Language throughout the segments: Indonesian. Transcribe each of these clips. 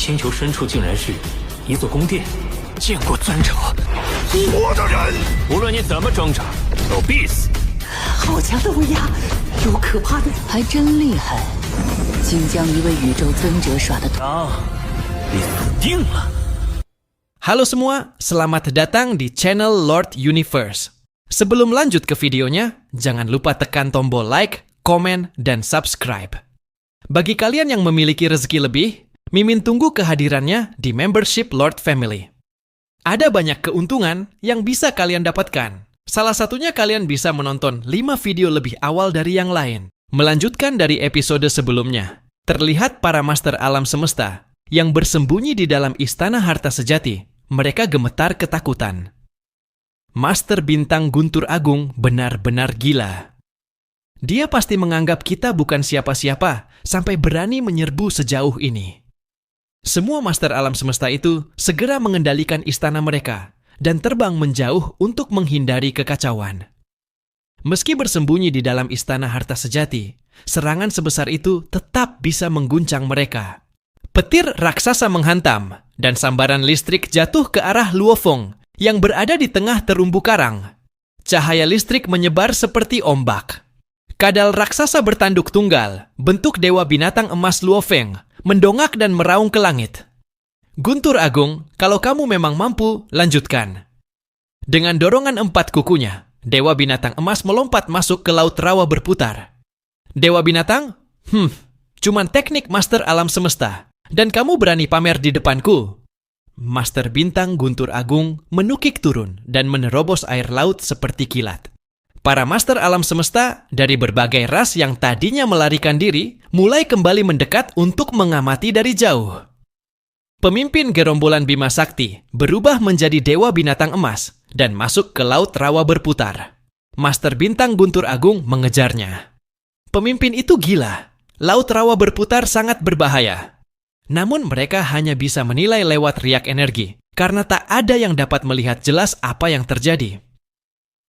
星球深处竟然是一座宫殿，见过尊者。我的人，无论你怎么挣扎，都必死。好强的威压，有可怕的，还真厉害，竟将一位宇宙尊者耍得你死定了。Halo semua, selamat datang di channel Lord Universe. Sebelum lanjut ke videonya, jangan lupa tekan tombol like, komen, dan subscribe. Bagi kalian yang memiliki rezeki lebih, Mimin tunggu kehadirannya di membership Lord Family. Ada banyak keuntungan yang bisa kalian dapatkan. Salah satunya kalian bisa menonton 5 video lebih awal dari yang lain. Melanjutkan dari episode sebelumnya, terlihat para master alam semesta yang bersembunyi di dalam istana harta sejati. Mereka gemetar ketakutan. Master Bintang Guntur Agung benar-benar gila. Dia pasti menganggap kita bukan siapa-siapa sampai berani menyerbu sejauh ini. Semua master alam semesta itu segera mengendalikan istana mereka dan terbang menjauh untuk menghindari kekacauan. Meski bersembunyi di dalam istana harta sejati, serangan sebesar itu tetap bisa mengguncang mereka. Petir raksasa menghantam, dan sambaran listrik jatuh ke arah Luofeng yang berada di tengah terumbu karang. Cahaya listrik menyebar seperti ombak. Kadal raksasa bertanduk tunggal, bentuk dewa binatang emas Luofeng, mendongak dan meraung ke langit. Guntur Agung, kalau kamu memang mampu, lanjutkan. Dengan dorongan 4 kukunya, dewa binatang emas melompat masuk ke laut rawa berputar. Dewa binatang? Cuman teknik master alam semesta. Dan kamu berani pamer di depanku? Master Bintang Guntur Agung menukik turun dan menerobos air laut seperti kilat. Para master alam semesta dari berbagai ras yang tadinya melarikan diri mulai kembali mendekat untuk mengamati dari jauh. Pemimpin gerombolan Bima Sakti berubah menjadi dewa binatang emas dan masuk ke laut rawa berputar. Master Bintang Guntur Agung mengejarnya. Pemimpin itu gila. Laut rawa berputar sangat berbahaya. Namun mereka hanya bisa menilai lewat riak energi, karena tak ada yang dapat melihat jelas apa yang terjadi.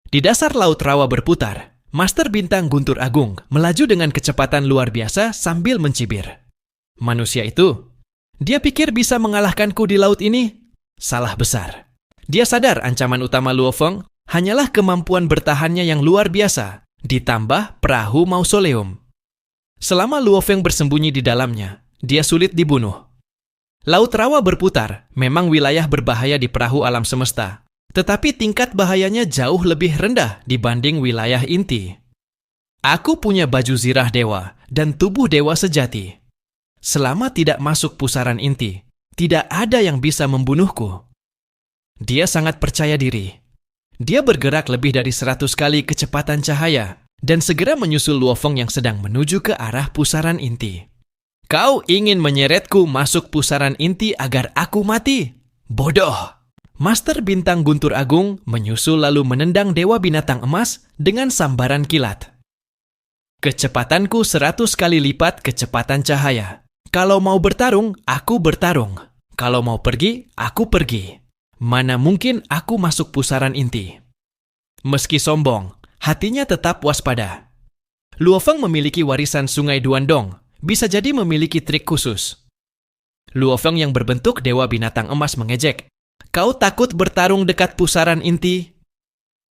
Di dasar laut rawa berputar, Master Bintang Guntur Agung melaju dengan kecepatan luar biasa sambil mencibir. Manusia itu, dia pikir bisa mengalahkanku di laut ini? Salah besar. Dia sadar ancaman utama Luofeng hanyalah kemampuan bertahannya yang luar biasa, ditambah perahu mausoleum. Selama Luofeng bersembunyi di dalamnya, dia sulit dibunuh. Laut rawa berputar memang wilayah berbahaya di perahu alam semesta, tetapi tingkat bahayanya jauh lebih rendah dibanding wilayah inti. Aku punya baju zirah dewa dan tubuh dewa sejati. Selama tidak masuk pusaran inti, tidak ada yang bisa membunuhku. Dia sangat percaya diri. Dia bergerak lebih dari 100 kali kecepatan cahaya dan segera menyusul Luofeng yang sedang menuju ke arah pusaran inti. Kau ingin menyeretku masuk pusaran inti agar aku mati? Bodoh! Master Bintang Guntur Agung menyusul lalu menendang dewa binatang emas dengan sambaran kilat. Kecepatanku 100 kali lipat kecepatan cahaya. Kalau mau bertarung, aku bertarung. Kalau mau pergi, aku pergi. Mana mungkin aku masuk pusaran inti? Meski sombong, hatinya tetap waspada. Luofeng memiliki warisan sungai Duandong, bisa jadi memiliki trik khusus. Luofeng yang berbentuk dewa binatang emas mengejek. Kau takut bertarung dekat pusaran inti?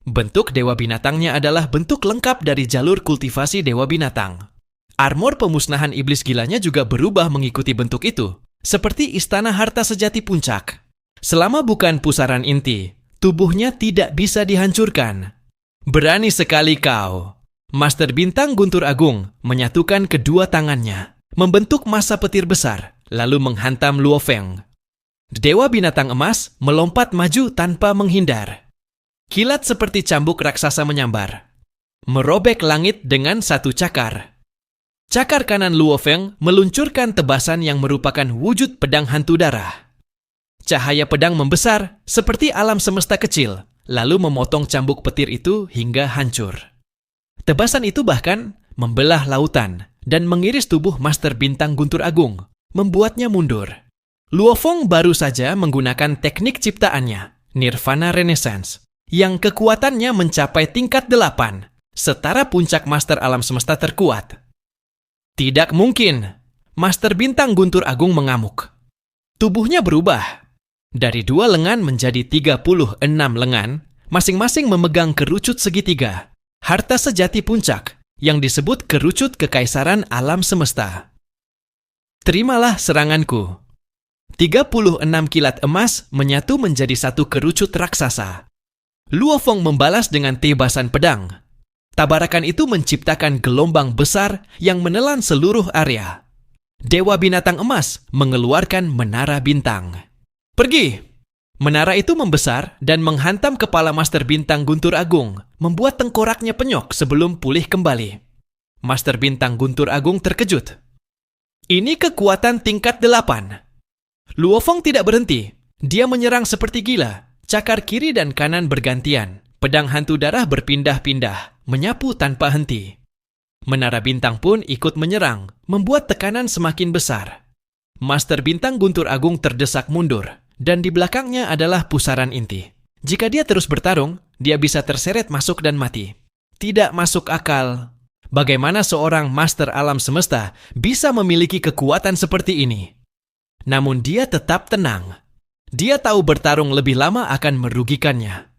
Bentuk dewa binatangnya adalah bentuk lengkap dari jalur kultivasi dewa binatang. Armor pemusnahan iblis gilanya juga berubah mengikuti bentuk itu, seperti istana harta sejati puncak. Selama bukan pusaran inti, tubuhnya tidak bisa dihancurkan. Berani sekali kau. Master Bintang Guntur Agung menyatukan kedua tangannya, membentuk massa petir besar, lalu menghantam Luofeng. Dewa binatang emas melompat maju tanpa menghindar. Kilat seperti cambuk raksasa menyambar, merobek langit dengan satu cakar. Cakar kanan Luofeng meluncurkan tebasan yang merupakan wujud pedang hantu darah. Cahaya pedang membesar seperti alam semesta kecil, lalu memotong cambuk petir itu hingga hancur. Tebasan itu bahkan membelah lautan dan mengiris tubuh Master Bintang Guntur Agung, membuatnya mundur. Luofeng baru saja menggunakan teknik ciptaannya, Nirvana Renaissance, yang kekuatannya mencapai tingkat 8, setara puncak Master Alam Semesta terkuat. Tidak mungkin! Master Bintang Guntur Agung mengamuk. Tubuhnya berubah. Dari 2 lengan menjadi 36 lengan, masing-masing memegang kerucut segitiga, harta sejati puncak, yang disebut kerucut kekaisaran alam semesta. Terimalah seranganku. 36 kilat emas menyatu menjadi satu kerucut raksasa. Luo Feng membalas dengan tebasan pedang. Tabarakan itu menciptakan gelombang besar yang menelan seluruh area. Dewa binatang emas mengeluarkan menara bintang. Pergi! Menara itu membesar dan menghantam kepala Master Bintang Guntur Agung, membuat tengkoraknya penyok sebelum pulih kembali. Master Bintang Guntur Agung terkejut. Ini kekuatan tingkat 8. Luo Feng tidak berhenti. Dia menyerang seperti gila. Cakar kiri dan kanan bergantian. Pedang hantu darah berpindah-pindah, menyapu tanpa henti. Menara bintang pun ikut menyerang, membuat tekanan semakin besar. Master Bintang Guntur Agung terdesak mundur, dan di belakangnya adalah pusaran inti. Jika dia terus bertarung, dia bisa terseret masuk dan mati. Tidak masuk akal. Bagaimana seorang Master Alam Semesta bisa memiliki kekuatan seperti ini? Namun dia tetap tenang. Dia tahu bertarung lebih lama akan merugikannya.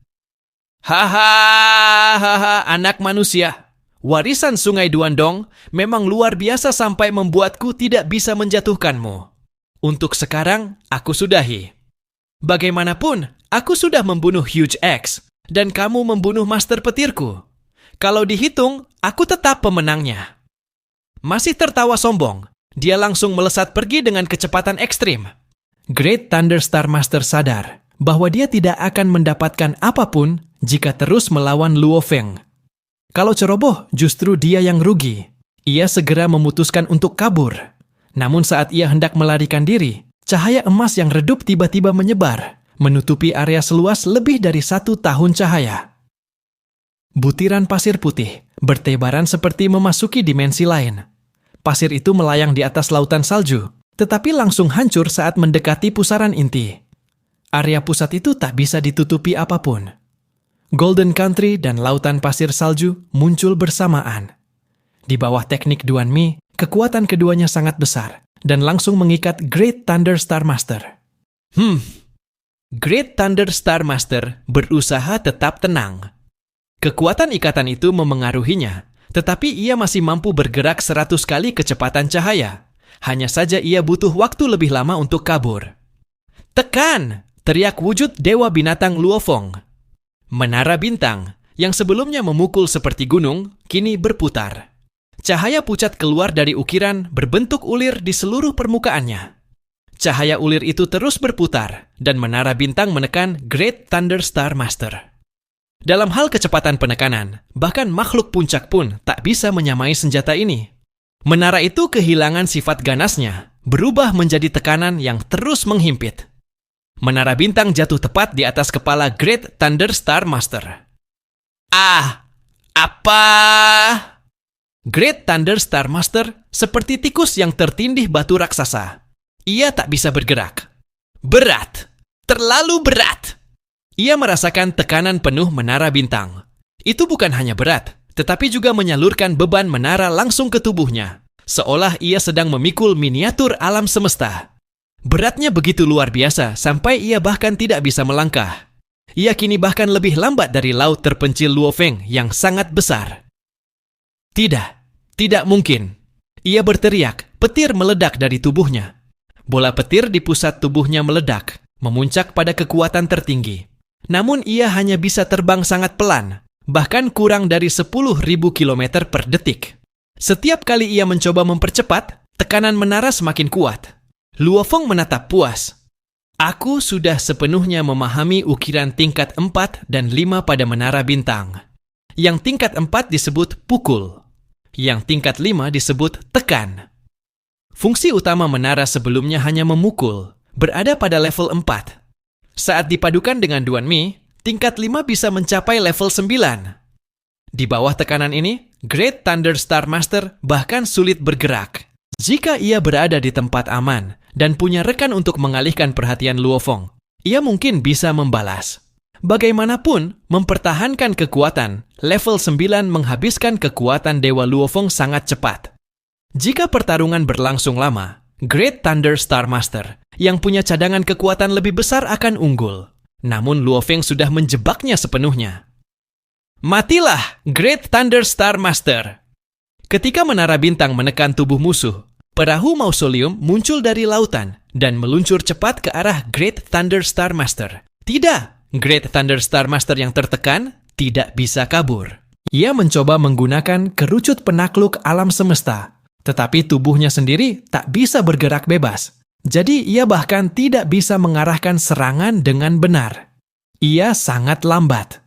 Hahaha, anak manusia. Warisan Sungai Duandong memang luar biasa sampai membuatku tidak bisa menjatuhkanmu. Untuk sekarang, aku sudahi. Bagaimanapun, aku sudah membunuh Huge X, dan kamu membunuh master petirku. Kalau dihitung, aku tetap pemenangnya. Masih tertawa sombong, dia langsung melesat pergi dengan kecepatan ekstrim. Great Thunderstar Master sadar bahwa dia tidak akan mendapatkan apapun jika terus melawan Luo Feng. Kalau ceroboh, justru dia yang rugi. Ia segera memutuskan untuk kabur. Namun saat ia hendak melarikan diri, cahaya emas yang redup tiba-tiba menyebar, menutupi area seluas lebih dari 1 tahun cahaya. Butiran pasir putih bertebaran seperti memasuki dimensi lain. Pasir itu melayang di atas lautan salju, tetapi langsung hancur saat mendekati pusaran inti. Area pusat itu tak bisa ditutupi apapun. Golden Country dan lautan pasir salju muncul bersamaan. Di bawah teknik Duan Mi, kekuatan keduanya sangat besar dan langsung mengikat Great Thunder Star Master. Great Thunder Star Master berusaha tetap tenang. Kekuatan ikatan itu memengaruhinya, tetapi ia masih mampu bergerak 100 kali kecepatan cahaya. Hanya saja ia butuh waktu lebih lama untuk kabur. Tekan! Teriak wujud Dewa Binatang Luo Feng. Menara bintang, yang sebelumnya memukul seperti gunung, kini berputar. Cahaya pucat keluar dari ukiran berbentuk ulir di seluruh permukaannya. Cahaya ulir itu terus berputar, dan menara bintang menekan Great Thunder Star Master. Dalam hal kecepatan penekanan, bahkan makhluk puncak pun tak bisa menyamai senjata ini. Menara itu kehilangan sifat ganasnya, berubah menjadi tekanan yang terus menghimpit. Menara bintang jatuh tepat di atas kepala Great Thunder Star Master. Apa? Great Thunder Star Master seperti tikus yang tertindih batu raksasa. Ia tak bisa bergerak. Berat. Terlalu berat. Ia merasakan tekanan penuh menara bintang. Itu bukan hanya berat, tetapi juga menyalurkan beban menara langsung ke tubuhnya, seolah ia sedang memikul miniatur alam semesta. Beratnya begitu luar biasa sampai ia bahkan tidak bisa melangkah. Ia kini bahkan lebih lambat dari laut terpencil Luo Feng yang sangat besar. Tidak mungkin. Ia berteriak, petir meledak dari tubuhnya. Bola petir di pusat tubuhnya meledak, memuncak pada kekuatan tertinggi. Namun ia hanya bisa terbang sangat pelan, bahkan kurang dari 10.000 km per detik. Setiap kali ia mencoba mempercepat, tekanan menara semakin kuat. Luo Feng menatap puas. Aku sudah sepenuhnya memahami ukiran tingkat 4 dan 5 pada menara bintang. Yang tingkat 4 disebut pukul. Yang tingkat 5 disebut tekan. Fungsi utama menara sebelumnya hanya memukul, berada pada level 4. Saat dipadukan dengan Duan Mi, tingkat 5 bisa mencapai level 9. Di bawah tekanan ini, Great Thunder Star Master bahkan sulit bergerak. Jika ia berada di tempat aman dan punya rekan untuk mengalihkan perhatian Luo Feng, ia mungkin bisa membalas. Bagaimanapun, mempertahankan kekuatan, level 9 menghabiskan kekuatan Dewa Luo Feng sangat cepat. Jika pertarungan berlangsung lama, Great Thunder Star Master, yang punya cadangan kekuatan lebih besar akan unggul. Namun Luo Feng sudah menjebaknya sepenuhnya. Matilah, Great Thunder Star Master! Ketika menara bintang menekan tubuh musuh, perahu mausoleum muncul dari lautan dan meluncur cepat ke arah Great Thunder Star Master. Tidak, Great Thunder Star Master yang tertekan tidak bisa kabur. Ia mencoba menggunakan kerucut penakluk alam semesta, tetapi tubuhnya sendiri tak bisa bergerak bebas. Jadi ia bahkan tidak bisa mengarahkan serangan dengan benar. Ia sangat lambat.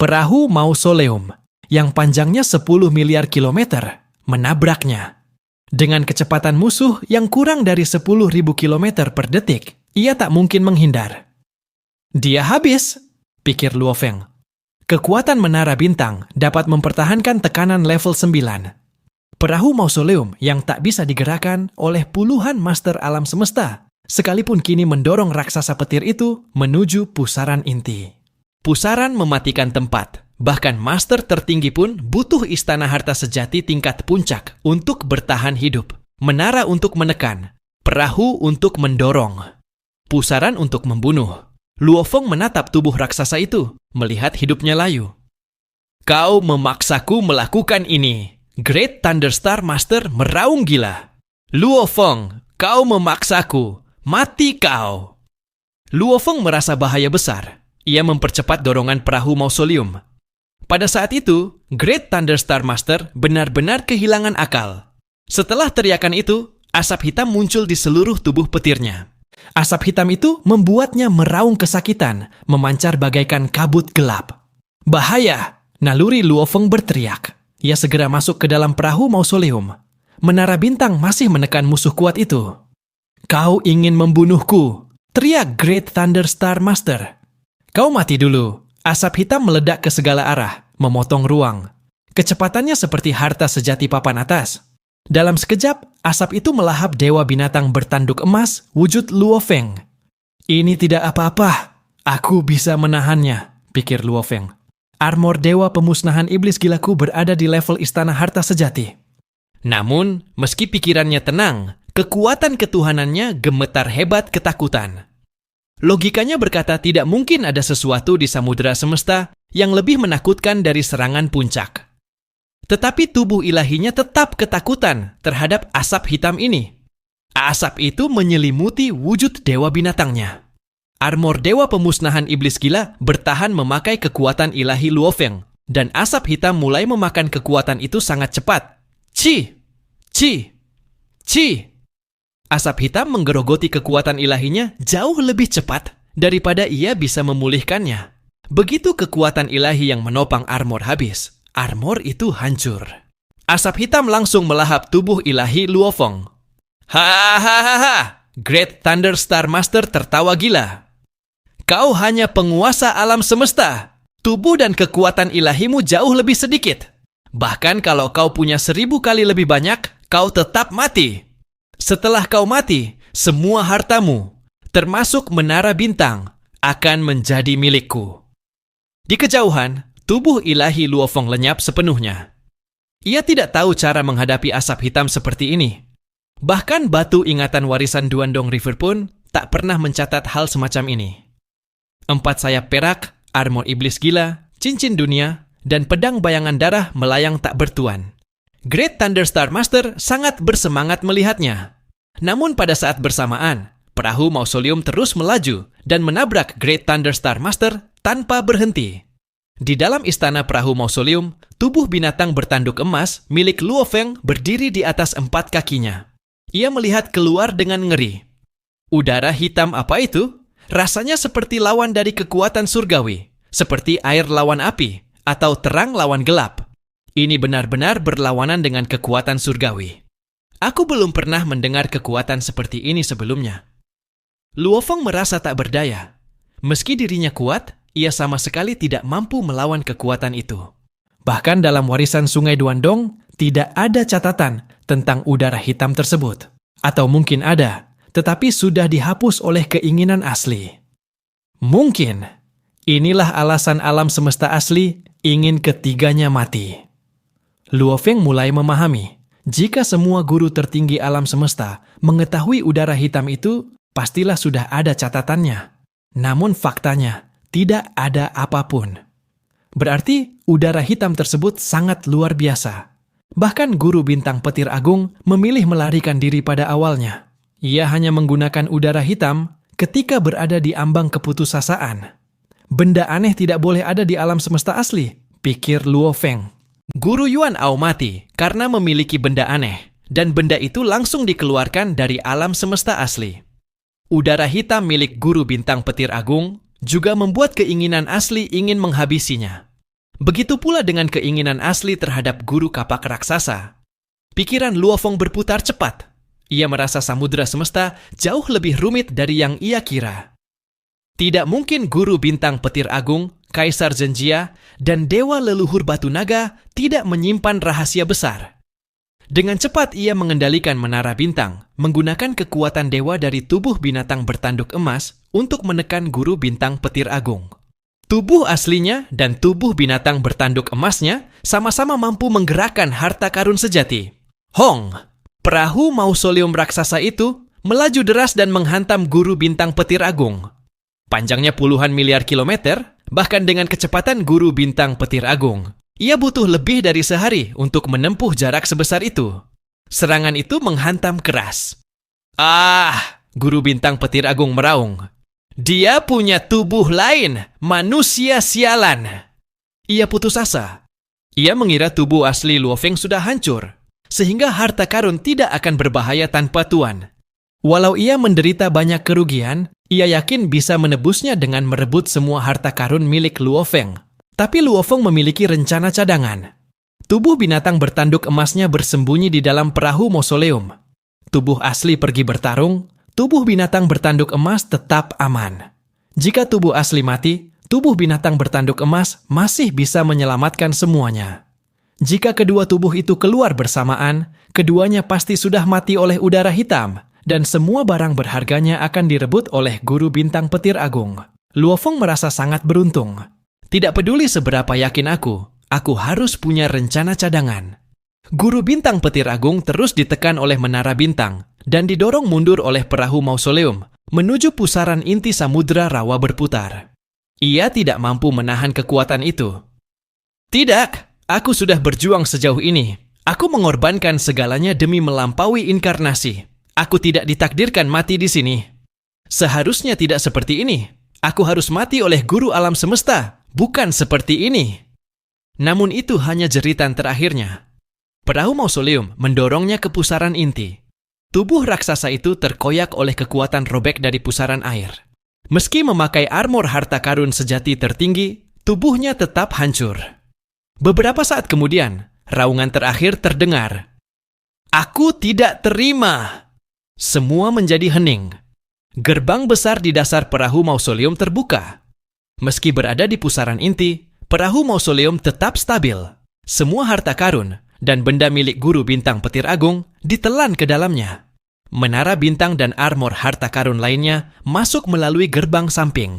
Perahu mausoleum, yang panjangnya 10 miliar kilometer, menabraknya. Dengan kecepatan musuh yang kurang dari 10.000 kilometer per detik, ia tak mungkin menghindar. Dia habis, pikir Luo Feng. Kekuatan menara bintang dapat mempertahankan tekanan level 9. Perahu mausoleum yang tak bisa digerakkan oleh puluhan master alam semesta, sekalipun kini mendorong raksasa petir itu menuju pusaran inti. Pusaran mematikan tempat, bahkan master tertinggi pun butuh istana harta sejati tingkat puncak untuk bertahan hidup, menara untuk menekan, perahu untuk mendorong, pusaran untuk membunuh. Luo Feng menatap tubuh raksasa itu, melihat hidupnya layu. Kau memaksaku melakukan ini. Great Thunder Star Master meraung gila. Luo Feng, kau memaksaku. Mati kau. Luo Feng merasa bahaya besar. Ia mempercepat dorongan perahu mausoleum. Pada saat itu, Great Thunder Star Master benar-benar kehilangan akal. Setelah teriakan itu, asap hitam muncul di seluruh tubuh petirnya. Asap hitam itu membuatnya meraung kesakitan, memancar bagaikan kabut gelap. Bahaya! Naluri Luo Feng berteriak. Ia segera masuk ke dalam perahu mausoleum. Menara bintang masih menekan musuh kuat itu. Kau ingin membunuhku, teriak Great Thunder Star Master. Kau mati dulu. Asap hitam meledak ke segala arah, memotong ruang. Kecepatannya seperti harta sejati papan atas. Dalam sekejap, asap itu melahap dewa binatang bertanduk emas wujud Luo Feng. Ini tidak apa-apa. Aku bisa menahannya, pikir Luo Feng. Armor dewa pemusnahan iblis gilaku berada di level istana harta sejati. Namun, meski pikirannya tenang, kekuatan ketuhanannya gemetar hebat ketakutan. Logikanya berkata tidak mungkin ada sesuatu di samudera semesta yang lebih menakutkan dari serangan puncak. Tetapi tubuh ilahinya tetap ketakutan terhadap asap hitam ini. Asap itu menyelimuti wujud dewa binatangnya. Armor dewa pemusnahan iblis gila bertahan memakai kekuatan ilahi Luo Feng, dan asap hitam mulai memakan kekuatan itu sangat cepat. Ci! Ci! Ci! Asap hitam menggerogoti kekuatan ilahinya jauh lebih cepat daripada ia bisa memulihkannya. Begitu kekuatan ilahi yang menopang armor habis, armor itu hancur. Asap hitam langsung melahap tubuh ilahi Luo Feng. Hahaha! Great Thunder Star Master tertawa gila. Kau hanya penguasa alam semesta. Tubuh dan kekuatan ilahimu jauh lebih sedikit. Bahkan kalau kau punya 1000 kali lebih banyak, kau tetap mati. Setelah kau mati, semua hartamu, termasuk menara bintang, akan menjadi milikku. Di kejauhan, tubuh ilahi Luo Feng lenyap sepenuhnya. Ia tidak tahu cara menghadapi asap hitam seperti ini. Bahkan batu ingatan warisan Duandong River pun tak pernah mencatat hal semacam ini. 4 sayap perak, armor iblis gila, cincin dunia, dan pedang bayangan darah melayang tak bertuan. Great Thunder Star Master sangat bersemangat melihatnya. Namun pada saat bersamaan, perahu mausoleum terus melaju dan menabrak Great Thunder Star Master tanpa berhenti. Di dalam istana perahu mausoleum, tubuh binatang bertanduk emas milik Luo Feng berdiri di atas 4 kakinya. Ia melihat keluar dengan ngeri. Udara hitam apa itu? Rasanya seperti lawan dari kekuatan surgawi, seperti air lawan api, atau terang lawan gelap. Ini benar-benar berlawanan dengan kekuatan surgawi. Aku belum pernah mendengar kekuatan seperti ini sebelumnya. Luo Feng merasa tak berdaya. Meski dirinya kuat, ia sama sekali tidak mampu melawan kekuatan itu. Bahkan dalam warisan Sungai Duandong, tidak ada catatan tentang udara hitam tersebut. Atau mungkin ada, tetapi sudah dihapus oleh keinginan asli. Mungkin, inilah alasan alam semesta asli ingin ketiganya mati. Luo Feng mulai memahami, Jika semua guru tertinggi alam semesta mengetahui udara hitam itu, pastilah sudah ada catatannya. Namun faktanya, tidak ada apapun. Berarti udara hitam tersebut sangat luar biasa. Bahkan guru bintang petir agung memilih melarikan diri pada awalnya. Ia hanya menggunakan udara hitam ketika berada di ambang keputusasaan. Benda aneh tidak boleh ada di alam semesta asli, pikir Luo Feng. Guru Yuan Ao mati karena memiliki benda aneh, dan benda itu langsung dikeluarkan dari alam semesta asli. Udara hitam milik guru bintang petir agung juga membuat keinginan asli ingin menghabisinya. Begitu pula dengan keinginan asli terhadap guru kapak raksasa. Pikiran Luo Feng berputar cepat. Ia merasa samudera semesta jauh lebih rumit dari yang ia kira. Tidak mungkin guru bintang petir agung, Kaisar Zhenjia, dan dewa leluhur batu naga tidak menyimpan rahasia besar. Dengan cepat ia mengendalikan menara bintang, menggunakan kekuatan dewa dari tubuh binatang bertanduk emas untuk menekan guru bintang petir agung. Tubuh aslinya dan tubuh binatang bertanduk emasnya sama-sama mampu menggerakkan harta karun sejati. Hong, perahu mausoleum raksasa itu melaju deras dan menghantam guru bintang petir agung. Panjangnya puluhan miliar kilometer, bahkan dengan kecepatan guru bintang petir agung. Ia butuh lebih dari sehari untuk menempuh jarak sebesar itu. Serangan itu menghantam keras. Guru bintang petir agung meraung. Dia punya tubuh lain, manusia sialan. Ia putus asa. Ia mengira tubuh asli Luo Feng sudah hancur, sehingga harta karun tidak akan berbahaya tanpa tuan. Walau ia menderita banyak kerugian, ia yakin bisa menebusnya dengan merebut semua harta karun milik Luo Feng. Tapi Luo Feng memiliki rencana cadangan. Tubuh binatang bertanduk emasnya bersembunyi di dalam perahu mausoleum. Tubuh asli pergi bertarung, tubuh binatang bertanduk emas tetap aman. Jika tubuh asli mati, tubuh binatang bertanduk emas masih bisa menyelamatkan semuanya. Jika kedua tubuh itu keluar bersamaan, keduanya pasti sudah mati oleh udara hitam, dan semua barang berharganya akan direbut oleh guru bintang petir agung. Luo Feng merasa sangat beruntung. Tidak peduli seberapa yakin aku harus punya rencana cadangan. Guru bintang petir agung terus ditekan oleh menara bintang dan didorong mundur oleh perahu mausoleum menuju pusaran inti samudera rawa berputar. Ia tidak mampu menahan kekuatan itu. Tidak, aku sudah berjuang sejauh ini. Aku mengorbankan segalanya demi melampaui inkarnasi. Aku tidak ditakdirkan mati di sini. Seharusnya tidak seperti ini. Aku harus mati oleh guru alam semesta. Bukan seperti ini. Namun itu hanya jeritan terakhirnya. Perahu mausoleum mendorongnya ke pusaran inti. Tubuh raksasa itu terkoyak oleh kekuatan robek dari pusaran air. Meski memakai armor harta karun sejati tertinggi, tubuhnya tetap hancur. Beberapa saat kemudian, raungan terakhir terdengar. Aku tidak terima. Semua menjadi hening. Gerbang besar di dasar perahu mausoleum terbuka. Meski berada di pusaran inti, perahu mausoleum tetap stabil. Semua harta karun dan benda milik guru bintang petir agung ditelan ke dalamnya. Menara bintang dan armor harta karun lainnya masuk melalui gerbang samping.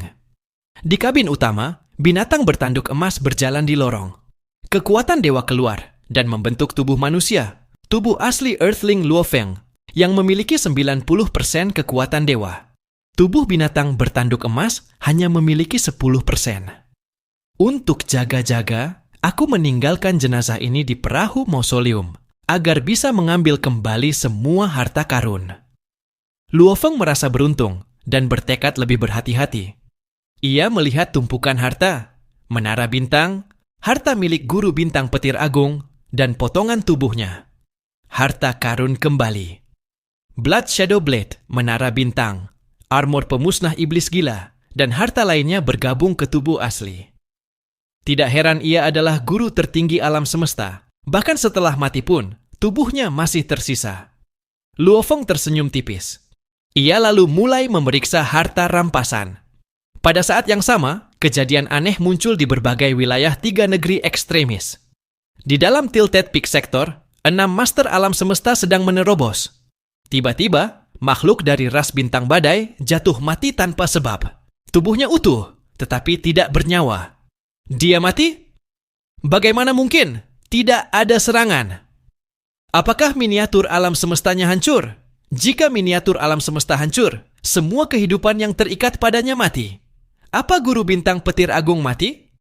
Di kabin utama, binatang bertanduk emas berjalan di lorong. Kekuatan dewa keluar dan membentuk tubuh manusia, tubuh asli Earthling Luo Feng, yang memiliki 90% kekuatan dewa. Tubuh binatang bertanduk emas hanya memiliki 10%. Untuk jaga-jaga, aku meninggalkan jenazah ini di perahu mausoleum agar bisa mengambil kembali semua harta karun. Luo Feng merasa beruntung dan bertekad lebih berhati-hati. Ia melihat tumpukan harta, menara bintang, harta milik guru bintang petir agung, dan potongan tubuhnya. Harta karun kembali. Blood Shadow Blade, menara bintang, armor pemusnah iblis gila, dan harta lainnya bergabung ke tubuh asli. Tidak heran ia adalah guru tertinggi alam semesta. Bahkan setelah mati pun, tubuhnya masih tersisa. Luo Feng tersenyum tipis. Ia lalu mulai memeriksa harta rampasan. Pada saat yang sama, kejadian aneh muncul di berbagai wilayah 3 negeri ekstremis. Di dalam Tilted Peak Sector, 6 master alam semesta sedang menerobos. Tiba-tiba, makhluk dari ras bintang badai jatuh mati tanpa sebab. Tubuhnya utuh, tetapi tidak bernyawa. Dia mati? Bagaimana mungkin? Tidak ada serangan. Apakah miniatur alam semestanya hancur? Jika miniatur alam semesta hancur, semua kehidupan yang terikat padanya mati. Apa guru bintang petir agung mati?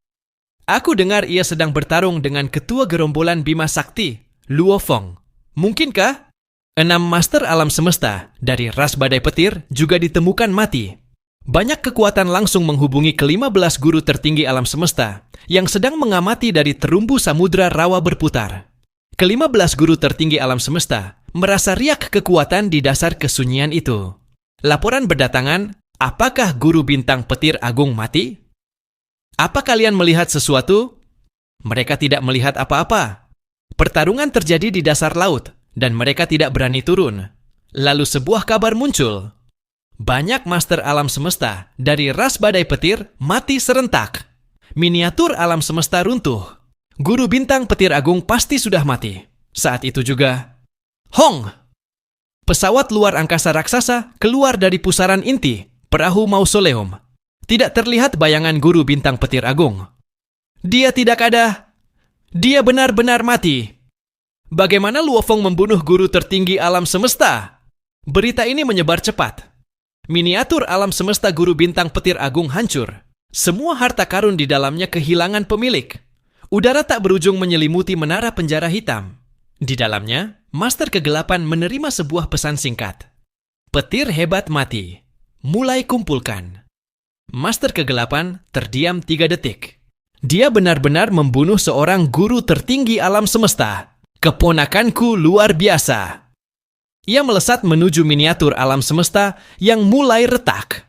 Aku dengar ia sedang bertarung dengan ketua gerombolan Bima Sakti, Luo Feng. Mungkinkah? 6 master alam semesta dari ras badai petir juga ditemukan mati. Banyak kekuatan langsung menghubungi ke-15 guru tertinggi alam semesta yang sedang mengamati dari terumbu samudra rawa berputar. Ke-15 guru tertinggi alam semesta merasa riak kekuatan di dasar kesunyian itu. Laporan berdatangan, apakah guru bintang petir agung mati? Apa kalian melihat sesuatu? Mereka tidak melihat apa-apa. Pertarungan terjadi di dasar laut dan mereka tidak berani turun. Lalu sebuah kabar muncul. Banyak master alam semesta dari ras badai petir mati serentak. Miniatur alam semesta runtuh. Guru bintang petir agung pasti sudah mati. Saat itu juga, Hong! Pesawat luar angkasa raksasa keluar dari pusaran inti, perahu mausoleum. Tidak terlihat bayangan guru bintang petir agung. Dia tidak ada. Dia benar-benar mati. Bagaimana Luo Feng membunuh guru tertinggi alam semesta? Berita ini menyebar cepat. Miniatur alam semesta guru bintang petir agung hancur. Semua harta karun di dalamnya kehilangan pemilik. Udara tak berujung menyelimuti menara penjara hitam. Di dalamnya, Master Kegelapan menerima sebuah pesan singkat. Petir hebat mati. Mulai kumpulkan. Master Kegelapan terdiam 3 detik. Dia benar-benar membunuh seorang guru tertinggi alam semesta. Keponakanku luar biasa. Ia melesat menuju miniatur alam semesta yang mulai retak.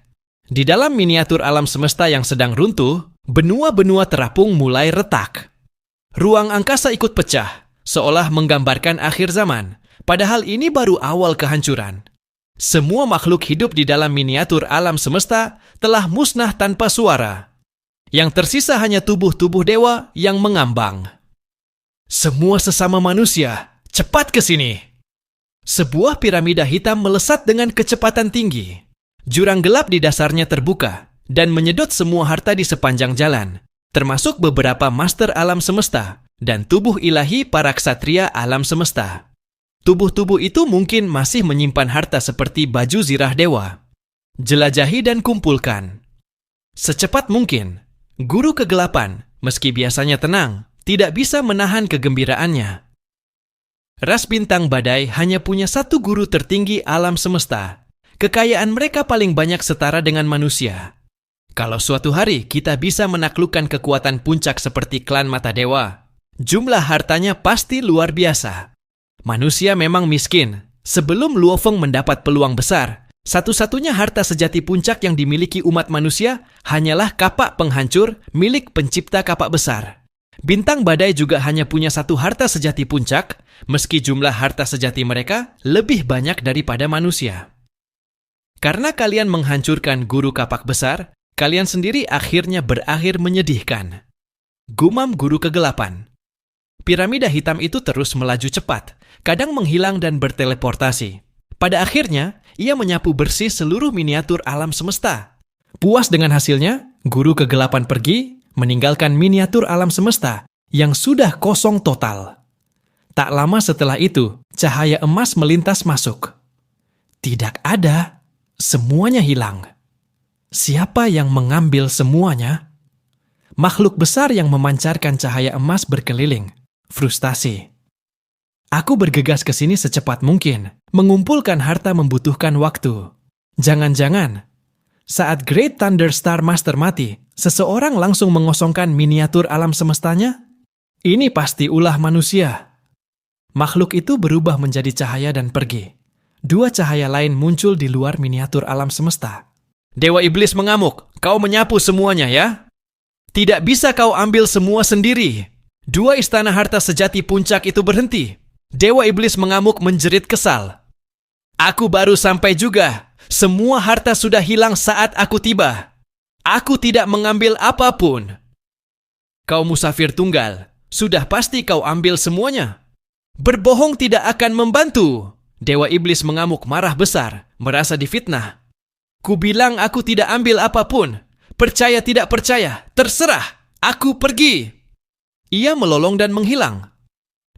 Di dalam miniatur alam semesta yang sedang runtuh, benua-benua terapung mulai retak. Ruang angkasa ikut pecah, seolah menggambarkan akhir zaman. Padahal ini baru awal kehancuran. Semua makhluk hidup di dalam miniatur alam semesta telah musnah tanpa suara. Yang tersisa hanya tubuh-tubuh dewa yang mengambang. Semua sesama manusia, cepat ke sini. Sebuah piramida hitam melesat dengan kecepatan tinggi. Jurang gelap di dasarnya terbuka dan menyedot semua harta di sepanjang jalan, termasuk beberapa master alam semesta dan tubuh ilahi para ksatria alam semesta. Tubuh-tubuh itu mungkin masih menyimpan harta seperti baju zirah dewa. Jelajahi dan kumpulkan. Secepat mungkin, guru kegelapan, meski biasanya tenang, tidak bisa menahan kegembiraannya. Ras bintang badai hanya punya satu guru tertinggi alam semesta. Kekayaan mereka paling banyak setara dengan manusia. Kalau suatu hari kita bisa menaklukkan kekuatan puncak seperti klan mata dewa, jumlah hartanya pasti luar biasa. Manusia memang miskin. Sebelum Luo Feng mendapat peluang besar, satu-satunya harta sejati puncak yang dimiliki umat manusia hanyalah kapak penghancur milik pencipta kapak besar. Bintang badai juga hanya punya satu harta sejati puncak, meski jumlah harta sejati mereka lebih banyak daripada manusia. Karena kalian menghancurkan guru kapak besar, kalian sendiri akhirnya berakhir menyedihkan. Gumam guru kegelapan. Piramida hitam itu terus melaju cepat, kadang menghilang dan berteleportasi. Pada akhirnya, ia menyapu bersih seluruh miniatur alam semesta. Puas dengan hasilnya, guru kegelapan pergi, meninggalkan miniatur alam semesta yang sudah kosong total. Tak lama setelah itu, cahaya emas melintas masuk. Tidak ada, semuanya hilang. Siapa yang mengambil semuanya? Makhluk besar yang memancarkan cahaya emas berkeliling. Frustasi. Aku bergegas ke sini secepat mungkin. Mengumpulkan harta membutuhkan waktu. Jangan-jangan, saat Great Thunder Star Master mati, seseorang langsung mengosongkan miniatur alam semestanya? Ini pasti ulah manusia. Makhluk itu berubah menjadi cahaya dan pergi. 2 cahaya lain muncul di luar miniatur alam semesta. Dewa Iblis mengamuk, kau menyapu semuanya ya? Tidak bisa kau ambil semua sendiri. 2 istana harta sejati puncak itu berhenti. Dewa Iblis mengamuk menjerit kesal. Aku baru sampai juga. Semua harta sudah hilang saat aku tiba. Aku tidak mengambil apapun. Kau musafir tunggal. Sudah pasti kau ambil semuanya. Berbohong tidak akan membantu. Dewa Iblis mengamuk marah besar, merasa difitnah. Kubilang aku tidak ambil apapun. Percaya tidak percaya, terserah. Aku pergi. Ia melolong dan menghilang.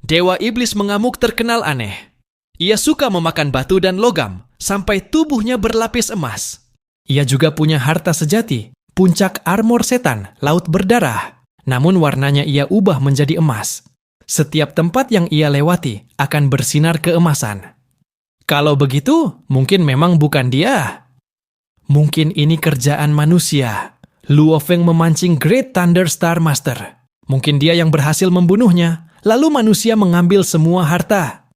Dewa Iblis mengamuk terkenal aneh. Ia suka memakan batu dan logam, sampai tubuhnya berlapis emas. Ia juga punya harta sejati, puncak armor setan, laut berdarah. Namun warnanya ia ubah menjadi emas. Setiap tempat yang ia lewati akan bersinar keemasan. Kalau begitu, mungkin memang bukan dia. Mungkin ini kerjaan manusia. Luo Feng memancing Great Thunder Star Master. Mungkin dia yang berhasil membunuhnya, lalu manusia mengambil semua harta.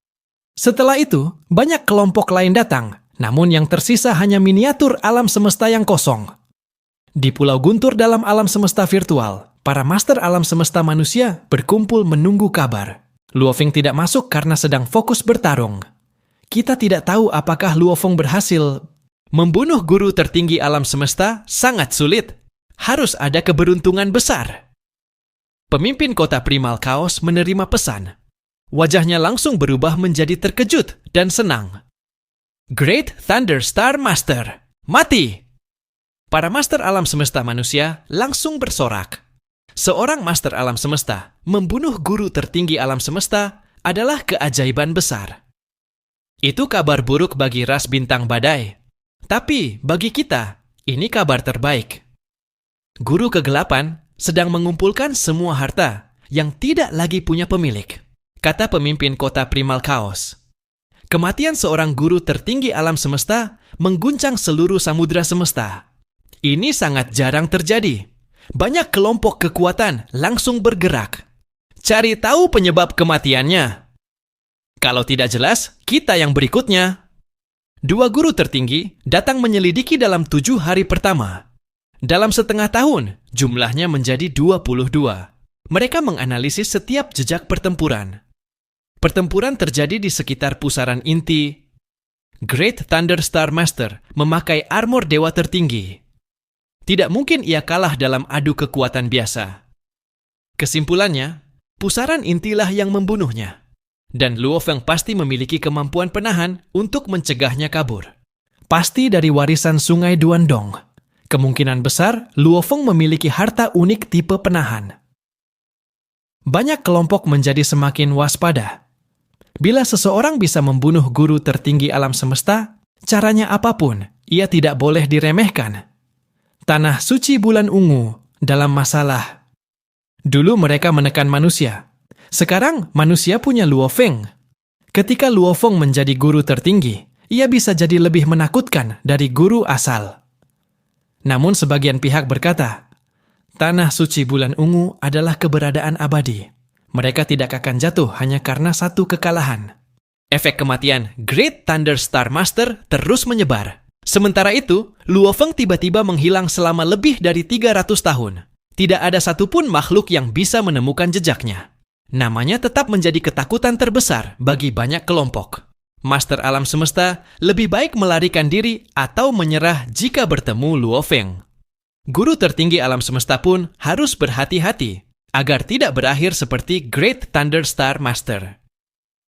Setelah itu, banyak kelompok lain datang, namun yang tersisa hanya miniatur alam semesta yang kosong. Di Pulau Guntur dalam alam semesta virtual, para master alam semesta manusia berkumpul menunggu kabar. Luo Feng tidak masuk karena sedang fokus bertarung. Kita tidak tahu apakah Luo Feng berhasil. Membunuh guru tertinggi alam semesta sangat sulit. Harus ada keberuntungan besar. Pemimpin kota Primal Chaos menerima pesan. Wajahnya langsung berubah menjadi terkejut dan senang. Great Thunder Star Master, mati! Para master alam semesta manusia langsung bersorak. Seorang master alam semesta membunuh guru tertinggi alam semesta adalah keajaiban besar. Itu kabar buruk bagi ras bintang badai. Tapi bagi kita, ini kabar terbaik. Guru kegelapan sedang mengumpulkan semua harta yang tidak lagi punya pemilik, kata pemimpin kota Primal Chaos. Kematian seorang guru tertinggi alam semesta mengguncang seluruh samudra semesta. Ini sangat jarang terjadi. Banyak kelompok kekuatan langsung bergerak. Cari tahu penyebab kematiannya. Kalau tidak jelas, kita yang berikutnya. 2 guru tertinggi datang menyelidiki dalam 7 hari pertama. Dalam setengah tahun, jumlahnya menjadi 22. Mereka menganalisis setiap jejak pertempuran. Pertempuran terjadi di sekitar pusaran inti. Great Thunder Star Master memakai armor dewa tertinggi. Tidak mungkin ia kalah dalam adu kekuatan biasa. Kesimpulannya, pusaran intilah yang membunuhnya. Dan Luo Feng pasti memiliki kemampuan penahan untuk mencegahnya kabur. Pasti dari warisan sungai Duandong. Kemungkinan besar Luo Feng memiliki harta unik tipe penahan. Banyak kelompok menjadi semakin waspada. Bila seseorang bisa membunuh guru tertinggi alam semesta, caranya apapun, ia tidak boleh diremehkan. Tanah suci bulan ungu dalam masalah. Dulu mereka menekan manusia. Sekarang manusia punya Luo Feng. Ketika Luo Feng menjadi guru tertinggi, ia bisa jadi lebih menakutkan dari guru asal. Namun sebagian pihak berkata, tanah suci bulan ungu adalah keberadaan abadi. Mereka tidak akan jatuh hanya karena satu kekalahan. Efek kematian Great Thunder Star Master terus menyebar. Sementara itu, Luo Feng tiba-tiba menghilang selama lebih dari 300 tahun. Tidak ada satupun makhluk yang bisa menemukan jejaknya. Namanya tetap menjadi ketakutan terbesar bagi banyak kelompok. Master alam semesta lebih baik melarikan diri atau menyerah jika bertemu Luo Feng. Guru tertinggi alam semesta pun harus berhati-hati agar tidak berakhir seperti Great Thunder Star Master.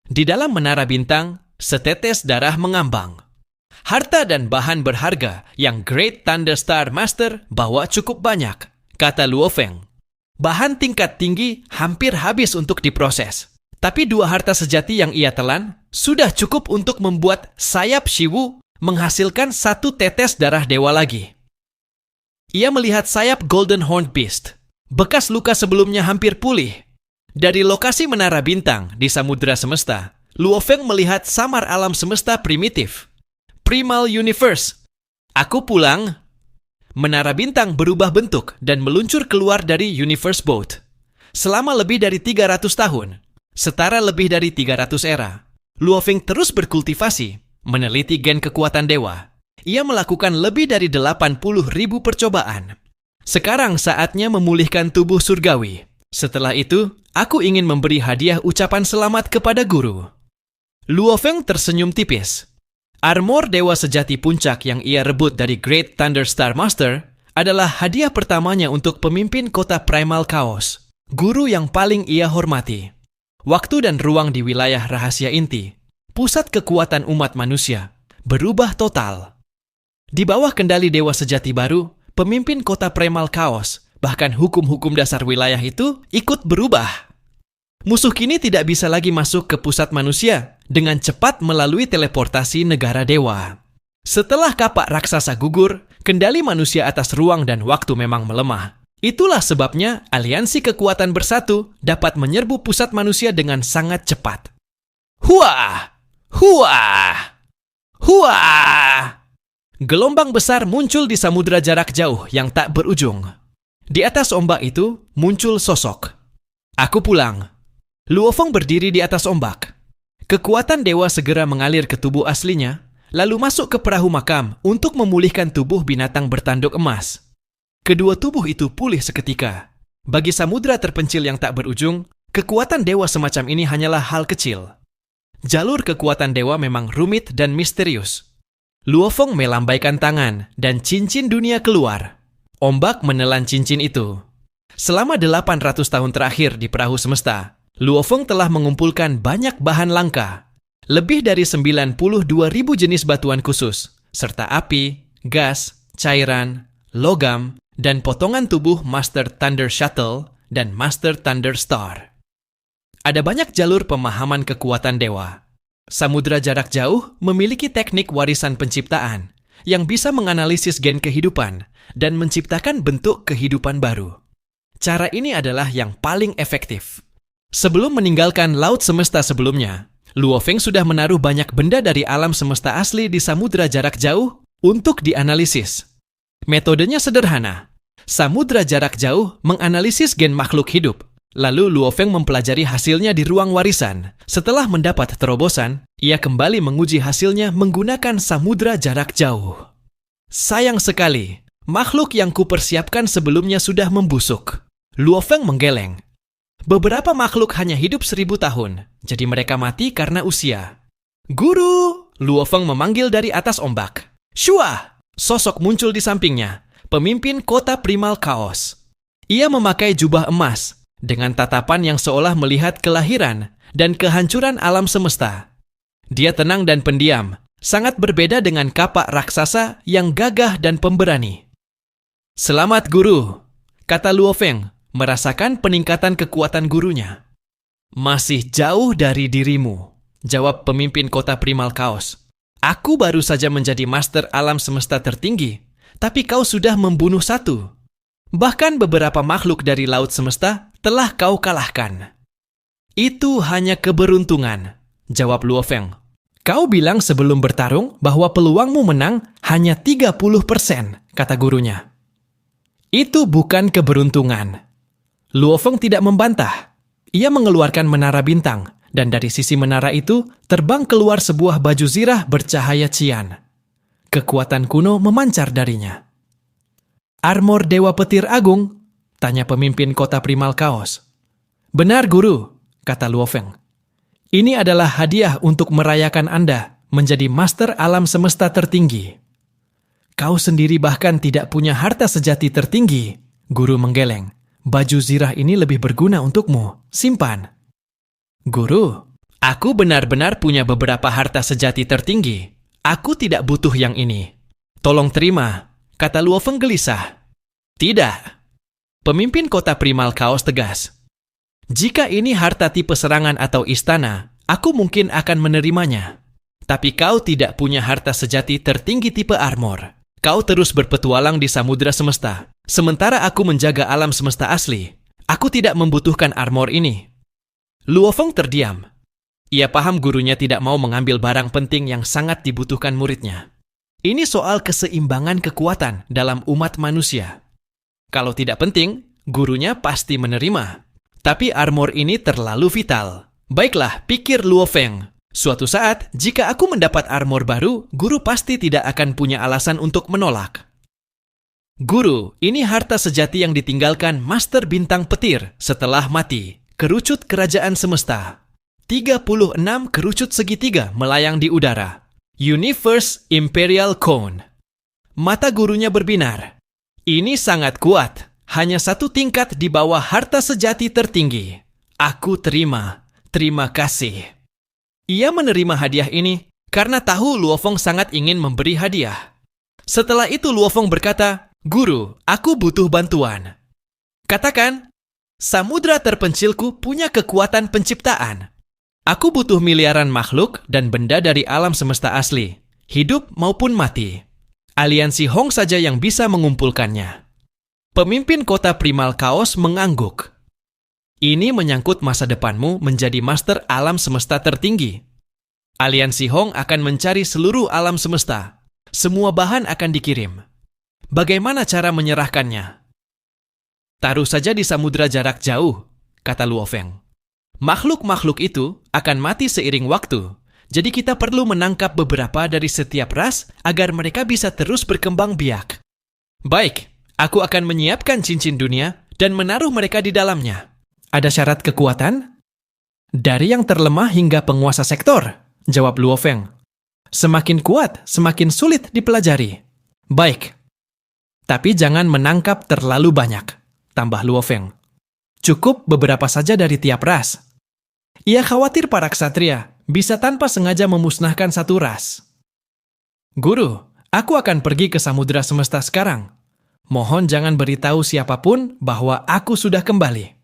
Di dalam menara bintang, setetes darah mengambang. Harta dan bahan berharga yang Great Thunder Star Master bawa cukup banyak, kata Luo Feng. Bahan tingkat tinggi hampir habis untuk diproses. Tapi 2 harta sejati yang ia telan sudah cukup untuk membuat sayap Shiwu menghasilkan 1 tetes darah dewa lagi. Ia melihat sayap Golden Horned Beast. Bekas luka sebelumnya hampir pulih. Dari lokasi menara bintang di Samudra Semesta, Luo Feng melihat samar alam semesta primitif. Primal Universe. Aku pulang. Menara bintang berubah bentuk dan meluncur keluar dari Universe Boat. Selama lebih dari 300 tahun, setara lebih dari 300 era, Luo Feng terus berkultivasi, meneliti gen kekuatan dewa. Ia melakukan lebih dari 80.000 percobaan. Sekarang saatnya memulihkan tubuh surgawi. Setelah itu, aku ingin memberi hadiah ucapan selamat kepada guru. Luo Feng tersenyum tipis. Armor dewa sejati puncak yang ia rebut dari Great Thunder Star Master adalah hadiah pertamanya untuk pemimpin kota Primal Chaos, guru yang paling ia hormati. Waktu dan ruang di wilayah rahasia inti, pusat kekuatan umat manusia, berubah total. Di bawah kendali dewa sejati baru, pemimpin kota Primal Chaos, bahkan hukum-hukum dasar wilayah itu ikut berubah. Musuh kini tidak bisa lagi masuk ke pusat manusia dengan cepat melalui teleportasi negara dewa. Setelah kapak raksasa gugur, kendali manusia atas ruang dan waktu memang melemah. Itulah sebabnya aliansi kekuatan bersatu dapat menyerbu pusat manusia dengan sangat cepat. Huah! Huah! Huah! Gelombang besar muncul di samudera jarak jauh yang tak berujung. Di atas ombak itu muncul sosok. Aku pulang. Luo Feng berdiri di atas ombak. Kekuatan dewa segera mengalir ke tubuh aslinya, lalu masuk ke perahu makam untuk memulihkan tubuh binatang bertanduk emas. Kedua tubuh itu pulih seketika. Bagi samudera terpencil yang tak berujung, kekuatan dewa semacam ini hanyalah hal kecil. Jalur kekuatan dewa memang rumit dan misterius. Luo Feng melambaikan tangan dan cincin dunia keluar. Ombak menelan cincin itu. Selama 800 tahun terakhir di perahu semesta, Luo Feng telah mengumpulkan banyak bahan langka. Lebih dari 92.000 jenis batuan khusus, serta api, gas, cairan, logam, dan potongan tubuh Master Thunder Shuttle dan Master Thunder Star. Ada banyak jalur pemahaman kekuatan dewa. Samudera jarak jauh memiliki teknik warisan penciptaan yang bisa menganalisis gen kehidupan dan menciptakan bentuk kehidupan baru. Cara ini adalah yang paling efektif. Sebelum meninggalkan laut semesta sebelumnya, Luo Feng sudah menaruh banyak benda dari alam semesta asli di samudera jarak jauh untuk dianalisis. Metodenya sederhana. Samudera jarak jauh menganalisis gen makhluk hidup. Lalu Luo Feng mempelajari hasilnya di ruang warisan. Setelah mendapat terobosan, ia kembali menguji hasilnya menggunakan samudera jarak jauh. Sayang sekali, makhluk yang kupersiapkan sebelumnya sudah membusuk. Luo Feng menggeleng. Beberapa makhluk hanya hidup 1000 tahun, jadi mereka mati karena usia. Guru! Luo Feng memanggil dari atas ombak. Shua! Sosok muncul di sampingnya, pemimpin kota primal kaos. Ia memakai jubah emas, dengan tatapan yang seolah melihat kelahiran dan kehancuran alam semesta. Dia tenang dan pendiam, sangat berbeda dengan kapak raksasa yang gagah dan pemberani. Selamat guru, kata Luo Feng, merasakan peningkatan kekuatan gurunya. Masih jauh dari dirimu, jawab pemimpin kota primal kaos. Aku baru saja menjadi master alam semesta tertinggi, tapi kau sudah membunuh satu. Bahkan beberapa makhluk dari laut semesta telah kau kalahkan. Itu hanya keberuntungan, jawab Luo Feng. Kau bilang sebelum bertarung bahwa peluangmu menang hanya 30%, kata gurunya. Itu bukan keberuntungan. Luo Feng tidak membantah. Ia mengeluarkan menara bintang, dan dari sisi menara itu terbang keluar sebuah baju zirah bercahaya cian. Kekuatan kuno memancar darinya. Armor Dewa Petir Agung? Tanya pemimpin kota primal kaos. Benar guru, kata Luo Feng. Ini adalah hadiah untuk merayakan Anda menjadi master alam semesta tertinggi. Kau sendiri bahkan tidak punya harta sejati tertinggi, guru menggeleng. Baju zirah ini lebih berguna untukmu, simpan. Guru, aku benar-benar punya beberapa harta sejati tertinggi. Aku tidak butuh yang ini. Tolong terima, kata Luo Feng gelisah. Tidak. Pemimpin kota primal kaos tegas. Jika ini harta tipe serangan atau istana, aku mungkin akan menerimanya. Tapi kau tidak punya harta sejati tertinggi tipe armor. Kau terus berpetualang di samudera semesta. Sementara aku menjaga alam semesta asli, aku tidak membutuhkan armor ini. Luo Feng terdiam. Ia paham gurunya tidak mau mengambil barang penting yang sangat dibutuhkan muridnya. Ini soal keseimbangan kekuatan dalam umat manusia. Kalau tidak penting, gurunya pasti menerima. Tapi armor ini terlalu vital. Baiklah, pikir Luo Feng. Suatu saat, jika aku mendapat armor baru, guru pasti tidak akan punya alasan untuk menolak. Guru, ini harta sejati yang ditinggalkan Master Bintang Petir setelah mati. Kerucut kerajaan semesta. 36 kerucut segitiga melayang di udara. Universe Imperial Cone. Mata gurunya berbinar. Ini sangat kuat. Hanya satu tingkat di bawah harta sejati tertinggi. Aku terima. Terima kasih. Ia menerima hadiah ini karena tahu Luo Feng sangat ingin memberi hadiah. Setelah itu Luo Feng berkata, Guru, aku butuh bantuan. Katakan. Samudra terpencilku punya kekuatan penciptaan. Aku butuh miliaran makhluk dan benda dari alam semesta asli, hidup maupun mati. Aliansi Hong saja yang bisa mengumpulkannya. Pemimpin kota primal kaos mengangguk. Ini menyangkut masa depanmu menjadi master alam semesta tertinggi. Aliansi Hong akan mencari seluruh alam semesta. Semua bahan akan dikirim. Bagaimana cara menyerahkannya? Taruh saja di samudra jarak jauh, kata Luo Feng. Makhluk-makhluk itu akan mati seiring waktu, jadi kita perlu menangkap beberapa dari setiap ras agar mereka bisa terus berkembang biak. Baik, aku akan menyiapkan cincin dunia dan menaruh mereka di dalamnya. Ada syarat kekuatan? Dari yang terlemah hingga penguasa sektor, jawab Luo Feng. Semakin kuat, semakin sulit dipelajari. Baik, tapi jangan menangkap terlalu banyak, tambah Luo Feng. Cukup beberapa saja dari tiap ras. Ia khawatir para ksatria bisa tanpa sengaja memusnahkan satu ras. Guru, aku akan pergi ke samudra semesta sekarang. Mohon jangan beritahu siapapun bahwa aku sudah kembali.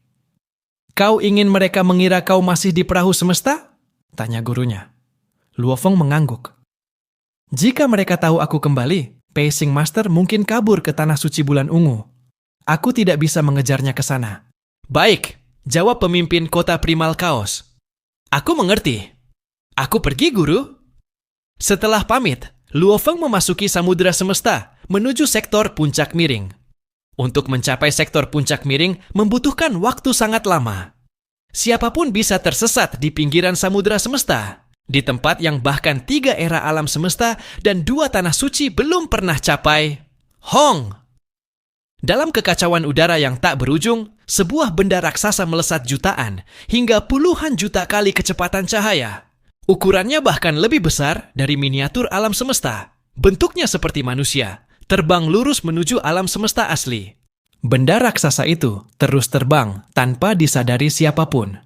Kau ingin mereka mengira kau masih di perahu semesta? Tanya gurunya. Luo Feng mengangguk. Jika mereka tahu aku kembali, Pacing Master mungkin kabur ke tanah suci bulan ungu. Aku tidak bisa mengejarnya ke sana. Baik, jawab pemimpin kota primal kaos. Aku mengerti. Aku pergi, guru. Setelah pamit, Luo Feng memasuki samudra semesta menuju sektor puncak miring. Untuk mencapai sektor puncak miring membutuhkan waktu sangat lama. Siapapun bisa tersesat di pinggiran samudra semesta, di tempat yang bahkan 3 era alam semesta dan 2 tanah suci belum pernah capai. Hong! Dalam kekacauan udara yang tak berujung, sebuah benda raksasa melesat jutaan hingga puluhan juta kali kecepatan cahaya. Ukurannya bahkan lebih besar dari miniatur alam semesta. Bentuknya seperti manusia, terbang lurus menuju alam semesta asli. Benda raksasa itu terus terbang tanpa disadari siapapun.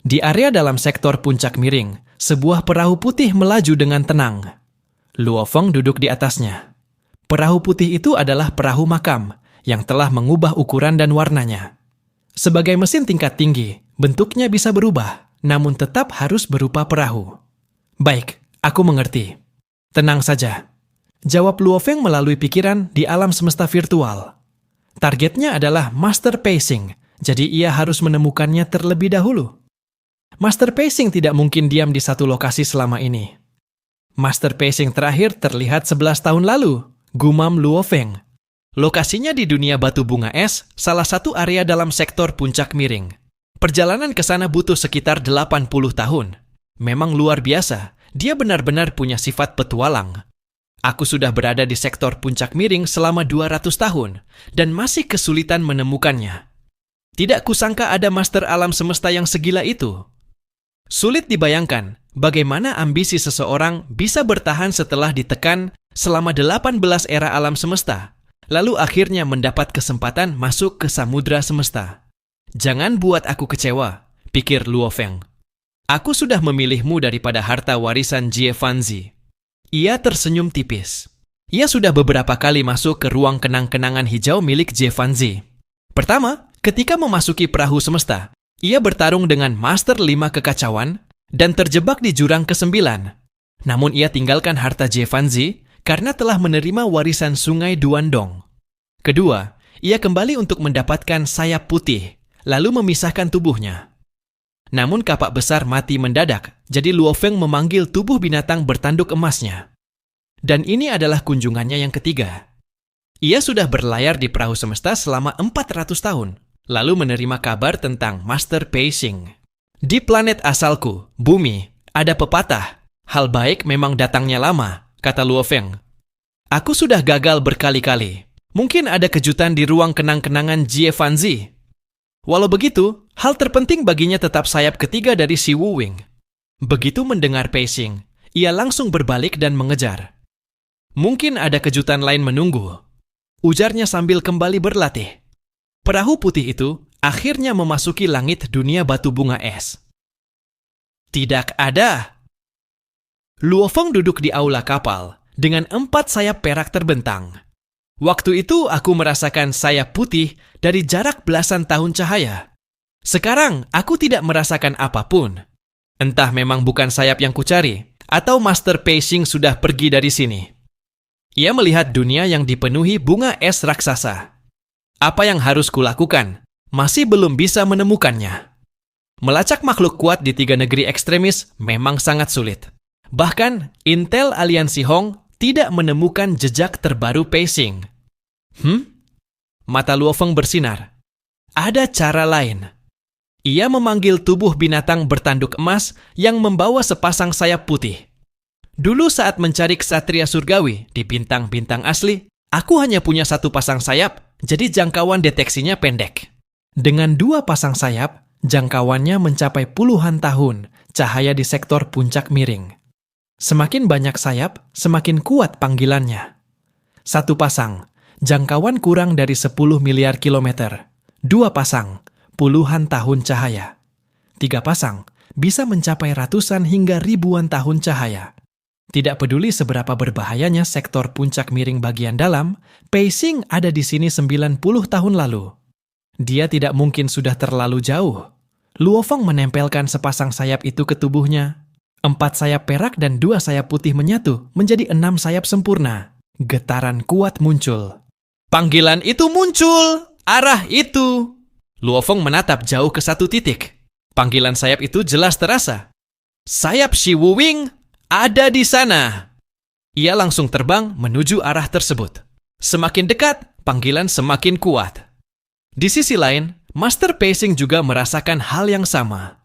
Di area dalam sektor puncak miring, sebuah perahu putih melaju dengan tenang. Luo Feng duduk di atasnya. Perahu putih itu adalah perahu makam yang telah mengubah ukuran dan warnanya. Sebagai mesin tingkat tinggi, bentuknya bisa berubah, namun tetap harus berupa perahu. Baik, aku mengerti. Tenang saja. Jawab Luo Feng melalui pikiran di alam semesta virtual. Targetnya adalah Master Pacing, jadi ia harus menemukannya terlebih dahulu. Master Pacing tidak mungkin diam di satu lokasi selama ini. Master Pacing terakhir terlihat 11 tahun lalu, gumam Luo Feng. Lokasinya di dunia batu bunga es, salah satu area dalam sektor puncak miring. Perjalanan ke sana butuh sekitar 80 tahun. Memang luar biasa, dia benar-benar punya sifat petualang. Aku sudah berada di sektor puncak miring selama 200 tahun, dan masih kesulitan menemukannya. Tidak kusangka ada master alam semesta yang segila itu. Sulit dibayangkan bagaimana ambisi seseorang bisa bertahan setelah ditekan selama 18 era alam semesta, lalu akhirnya mendapat kesempatan masuk ke samudra semesta. Jangan buat aku kecewa, pikir Luo Feng. Aku sudah memilihmu daripada harta warisan Jie Fanzi. Ia tersenyum tipis. Ia sudah beberapa kali masuk ke ruang kenang-kenangan hijau milik Jie Fanzi. Pertama, ketika memasuki perahu semesta, ia bertarung dengan Master 5 Kekacauan dan terjebak di jurang ke-9. Namun ia tinggalkan harta Jie Fanzi karena telah menerima warisan sungai Duandong. Kedua, ia kembali untuk mendapatkan sayap putih, lalu memisahkan tubuhnya. Namun kapak besar mati mendadak, jadi Luo Feng memanggil tubuh binatang bertanduk emasnya. Dan ini adalah kunjungannya yang ketiga. Ia sudah berlayar di perahu semesta selama 400 tahun, lalu menerima kabar tentang Master Pacing. Di planet asalku, Bumi, ada pepatah, hal baik memang datangnya lama, kata Luo Feng. Aku sudah gagal berkali-kali. Mungkin ada kejutan di ruang kenang-kenangan Jie Fanzi. Walau begitu, hal terpenting baginya tetap sayap ketiga dari si Wu Wing. Begitu mendengar Pacing, ia langsung berbalik dan mengejar. Mungkin ada kejutan lain menunggu, ujarnya sambil kembali berlatih. Perahu putih itu akhirnya memasuki langit dunia batu bunga es. Tidak ada. Luo Feng duduk di aula kapal dengan 4 sayap perak terbentang. Waktu itu aku merasakan sayap putih dari jarak belasan tahun cahaya. Sekarang aku tidak merasakan apapun. Entah memang bukan sayap yang kucari, atau Master Pacing sudah pergi dari sini. Ia melihat dunia yang dipenuhi bunga es raksasa. Apa yang harus kulakukan? Masih belum bisa menemukannya. Melacak makhluk kuat di 3 negeri ekstremis memang sangat sulit. Bahkan, Intel Aliansi Hong tidak menemukan jejak terbaru Pacing. Mata Luo Feng bersinar. Ada cara lain. Ia memanggil tubuh binatang bertanduk emas yang membawa sepasang sayap putih. Dulu saat mencari ksatria surgawi di bintang-bintang asli, aku hanya punya 1 pasang sayap, jadi jangkauan deteksinya pendek. Dengan 2 pasang sayap, jangkauannya mencapai puluhan tahun cahaya di sektor puncak miring. Semakin banyak sayap, semakin kuat panggilannya. 1 pasang, jangkauan kurang dari 10 miliar kilometer. 2 pasang, puluhan tahun cahaya. 3 pasang, bisa mencapai ratusan hingga ribuan tahun cahaya. Tidak peduli seberapa berbahayanya sektor puncak miring bagian dalam, Pacing ada di sini 90 tahun lalu. Dia tidak mungkin sudah terlalu jauh. Luo Feng menempelkan sepasang sayap itu ke tubuhnya. 4 sayap perak dan 2 sayap putih menyatu menjadi 6 sayap sempurna. Getaran kuat muncul. Panggilan itu muncul! Arah itu! Luo Feng menatap jauh ke 1 titik. Panggilan sayap itu jelas terasa. Sayap Shi Wuwing ada di sana. Ia langsung terbang menuju arah tersebut. Semakin dekat, panggilan semakin kuat. Di sisi lain, Master Pacing juga merasakan hal yang sama.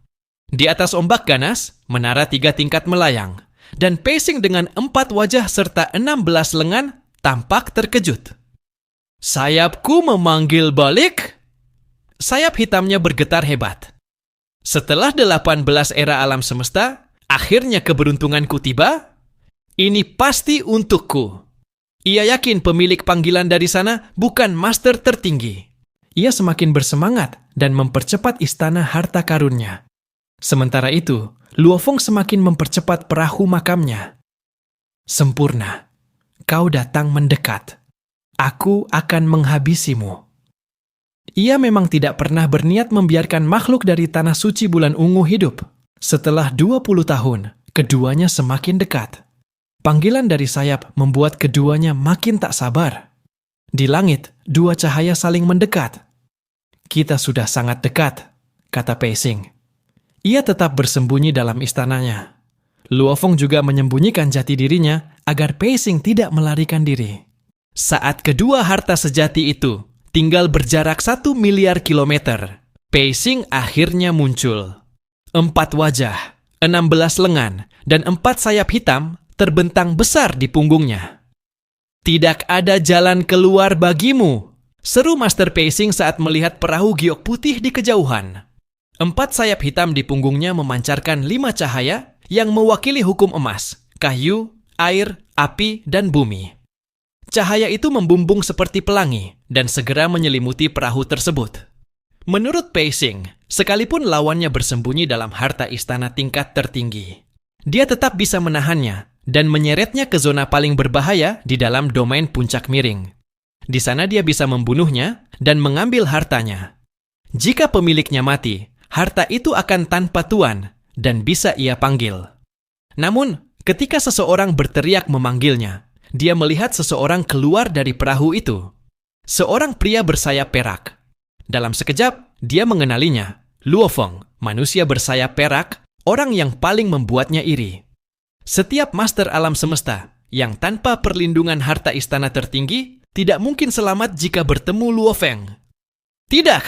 Di atas ombak ganas, menara 3 tingkat melayang, dan Pacing dengan 4 wajah serta 16 lengan tampak terkejut. Sayapku memanggil balik? Sayap hitamnya bergetar hebat. Setelah 18 era alam semesta, akhirnya keberuntunganku tiba. Ini pasti untukku. Ia yakin pemilik panggilan dari sana bukan master tertinggi. Ia semakin bersemangat dan mempercepat istana harta karunnya. Sementara itu, Luo Feng semakin mempercepat perahu makamnya. Sempurna. Kau datang mendekat. Aku akan menghabisimu. Ia memang tidak pernah berniat membiarkan makhluk dari tanah suci bulan ungu hidup. Setelah 20 tahun, keduanya semakin dekat. Panggilan dari sayap membuat keduanya makin tak sabar. Di langit, 2 cahaya saling mendekat. Kita sudah sangat dekat, kata Pacing. Ia tetap bersembunyi dalam istananya. Luo Feng juga menyembunyikan jati dirinya agar Pacing tidak melarikan diri. Saat kedua harta sejati itu tinggal berjarak 1 miliar kilometer, Pacing akhirnya muncul. 4 wajah, 16 lengan, dan 4 sayap hitam terbentang besar di punggungnya. Tidak ada jalan keluar bagimu, seru Master Pacing saat melihat perahu giok putih di kejauhan. 4 sayap hitam di punggungnya memancarkan 5 cahaya yang mewakili hukum emas, kayu, air, api, dan bumi. Cahaya itu membumbung seperti pelangi dan segera menyelimuti perahu tersebut. Menurut Pacing, sekalipun lawannya bersembunyi dalam harta istana tingkat tertinggi, dia tetap bisa menahannya dan menyeretnya ke zona paling berbahaya di dalam domain puncak miring. Di sana dia bisa membunuhnya dan mengambil hartanya. Jika pemiliknya mati, harta itu akan tanpa tuan dan bisa ia panggil. Namun, ketika seseorang berteriak memanggilnya, dia melihat seseorang keluar dari perahu itu. Seorang pria bersayap perak. Dalam sekejap, dia mengenalinya. Luo Feng, manusia bersayap perak, orang yang paling membuatnya iri. Setiap master alam semesta yang tanpa perlindungan harta istana tertinggi tidak mungkin selamat jika bertemu Luo Feng. Tidak!